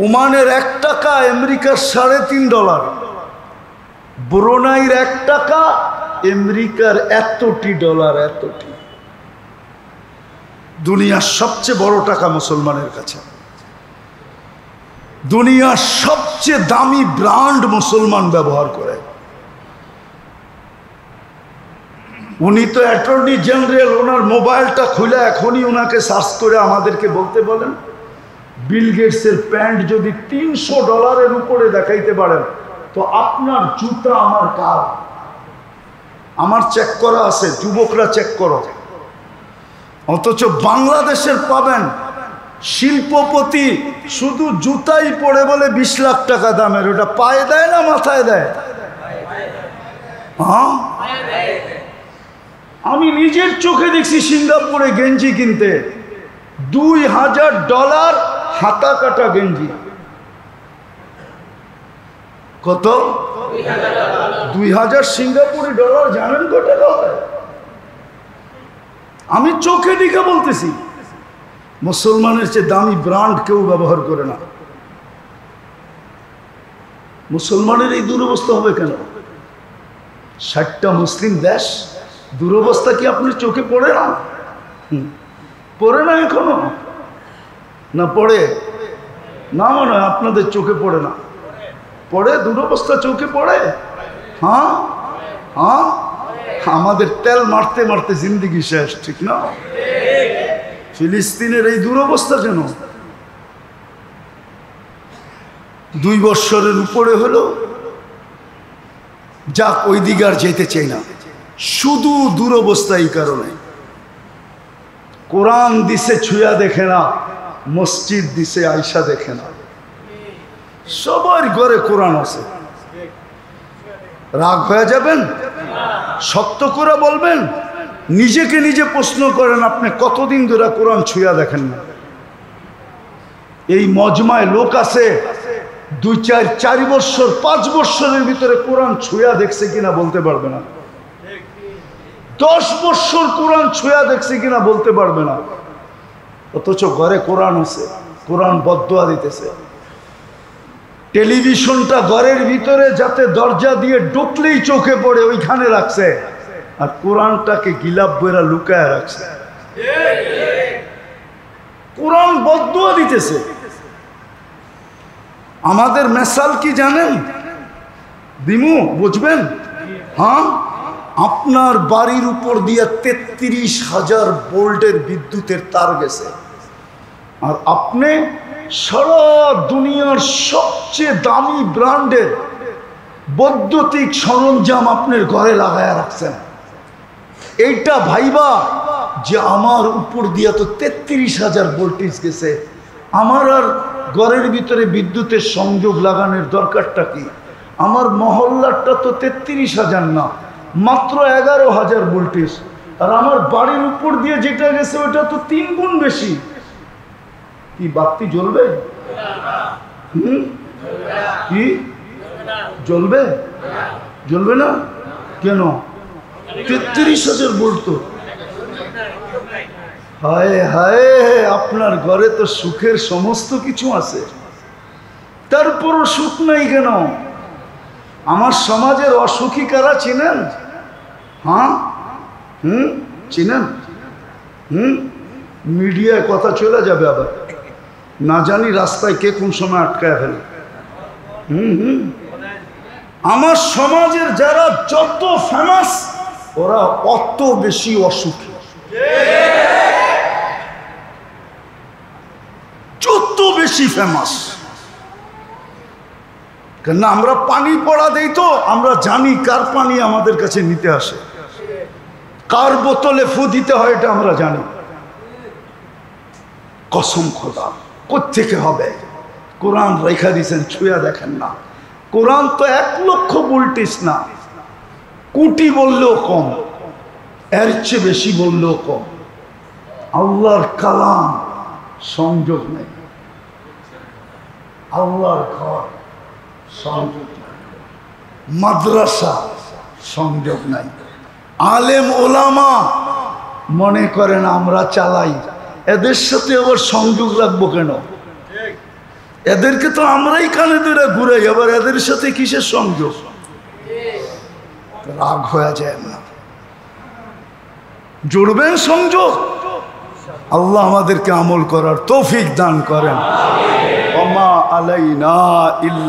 ওমানের 1 টাকা আমেরিকার $3.5। ব্রুনাইয়ের 1 টাকা আমেরিকার এতটি ডলার, এতটি। দুনিয়ার সবচেয়ে বড় টাকা মুসলমানের কাছে। দুনিয়ার সবচেয়ে দামি ব্র্যান্ড মুসলমান ব্যবহার করে। উনি তো অ্যাটর্নি জেনারেল, ওনার মোবাইলটা খুলে এখনই ওনাকে সার্চ করে আমাদেরকে বলতে বলেন, বিল গেটসের প্যান্ট যদি $300 উপরে দেখাইতে পারেন তো আপনার জুতা আমার কার? আমার চেক করা আছে, যুবকরা চেক করো। অথচ বাংলাদেশের পাবেন শিল্পপতি শুধু জুতাই পরে বলে 20 লাখ টাকা দামের। ওটা পায়ে দেয় না মাথায় দেয়? হ্যাঁ, আমি নিজের চোখে দেখছি সিঙ্গাপুরে গেঞ্জি কিনতে $2000 হাতা কাটা গেঞ্জি। কত? 2000 সিঙ্গাপুরি ডলার। জানেন কত টাকা হয়? আমি চোখে দেখে বলতেছি। মুসলমানের চেয়ে দামি ব্র্যান্ড কেউ ব্যবহার করে না। মুসলমানের এই দুরবস্থা হবে কেন? 60টা মুসলিম দেশ, দুরবস্থা কি আপনার চোখে পড়ে না? পড়ে না এখনো? না পড়ে না, মনে হয় আপনাদের চোখে পড়ে না। পড়ে, দুরবস্থা চোখে পড়ে। হ্যাঁ হ্যাঁ, আমাদের তেল মারতে মারতে জিন্দিগি শেষ, ঠিক না? ফিলিস্তিনের এই দুরবস্থা কেন? 2 বৎসরের উপরে হলো, যাক ওই দিকে আর যেতে চাই না। শুধু দুরবস্থা এই কারণে, কোরআন দিছে ছুঁয়া দেখে না, মসজিদ দিছে আয়সা দেখে না। সবার ঘরে কোরআন আছে। রাগ হয়ে যাবেন? সত্য করে বলবেন। নিজেকে নিজে প্রশ্ন করেন, আপনি কতদিন ধরে কোরআন ছুঁয়া দেখেন না? এই মজমায় লোক আছে 2, 4, 4 বৎসর 5 বৎসরের ভিতরে কোরআন ছুঁয়া দেখছে কিনা বলতে পারবে না। 10 বৎসর কোরআন ছুঁয়া দেখছে কিনা বলতে পারবে না। অথচ ঘরে কোরআন আছে, কোরআন বদদুয়া দিতেছে। টেলিভিশনটা ঘরের ভিতরে যাতে দরজা দিয়ে ঢুকলেই চোখে পড়ে ওইখানে রাখছে, আর কোরআনটাকে গিলাপ বইরা লুকায় রাখছে। কোরআন বদদুয়া দিতেছে। আমাদের মেসাল কি জানেন? দিমু, বুঝবেন? হ্যাঁ, আপনার বাড়ির উপর দিয়ে 33,000 ভোল্টের বিদ্যুতের তার গেছে, আর আপনি সারা দুনিয়ার সবচেয়ে দামি ব্র্যান্ডের বৈদ্যুতিক সরঞ্জাম আপনার ঘরে লাগায়া রাখছেন। এইটা ভাইবা যে আমার উপর দিয়া তো 33,000 ভোল্টেজ গেছে, আমার আর ঘরের ভিতরে বিদ্যুতের সংযোগ লাগানোর দরকারটা কি? আমার মহল্লারটা তো 33,000 না, মাত্র 11,000 ভোল্টেজ, আর আমার বাড়ির উপর দিয়ে যেটা গেছে ওটা তো 3 গুণ বেশি। কি বাতি জ্বলবে? কি জ্বলবে? জ্বলবে না কেন? 33,000 ভোল্ট তো। হায় হায়, আপনার ঘরে তো সুখের সমস্ত কিছু আছে, তারপরও সুখ নাই কেন? আমার সমাজের অসুখী কারা চিনেন? হ্যাঁ, চিনেন? মিডিয়ায় কথা চলে যাবে আবার, না জানি রাস্তায় কে কোন সময় আটকায় ফেলে। আমার সমাজের যারা যত ফেমাস ওরা অত বেশি অসুখী। যত বেশি ফেমাস, কেন আমরা পানি পড়া দেই তো আমরা জানি কার পানি আমাদের কাছে নিতে আসে, কার বোতলে ফু দিতে হয় এটা আমরা জানি। কসম খোদা, কোত্থেকে হবে? কোরআন রেখা দিয়েছেন, ছুঁয়া দেখেন না। কোরআন তো 1 লক্ষ ভোল্টেজ না, কোটি বললেও কম, এর চেয়ে বেশি বললেও কম। আল্লাহর কালাম সংযোগ নেই, আল্লাহর ঘর সংযোগ নাই, মাদ্রাসা সংযোগ নাই, আলেম ওলামা মনে করেন আমরা চালাই, এদের সাথে আবার সংযোগ রাখবো কেন? এদেরকে তো আমরাই কানে ধরে ঘুরাই, আবার এদের সাথে কিসের সংযোগ? রাগ হয়ে যায় না, জুড়বেন সংযোগ। আল্লাহ আমাদেরকে আমল করার তৌফিক দান করেন। ওমা আলাইনা ইল্লা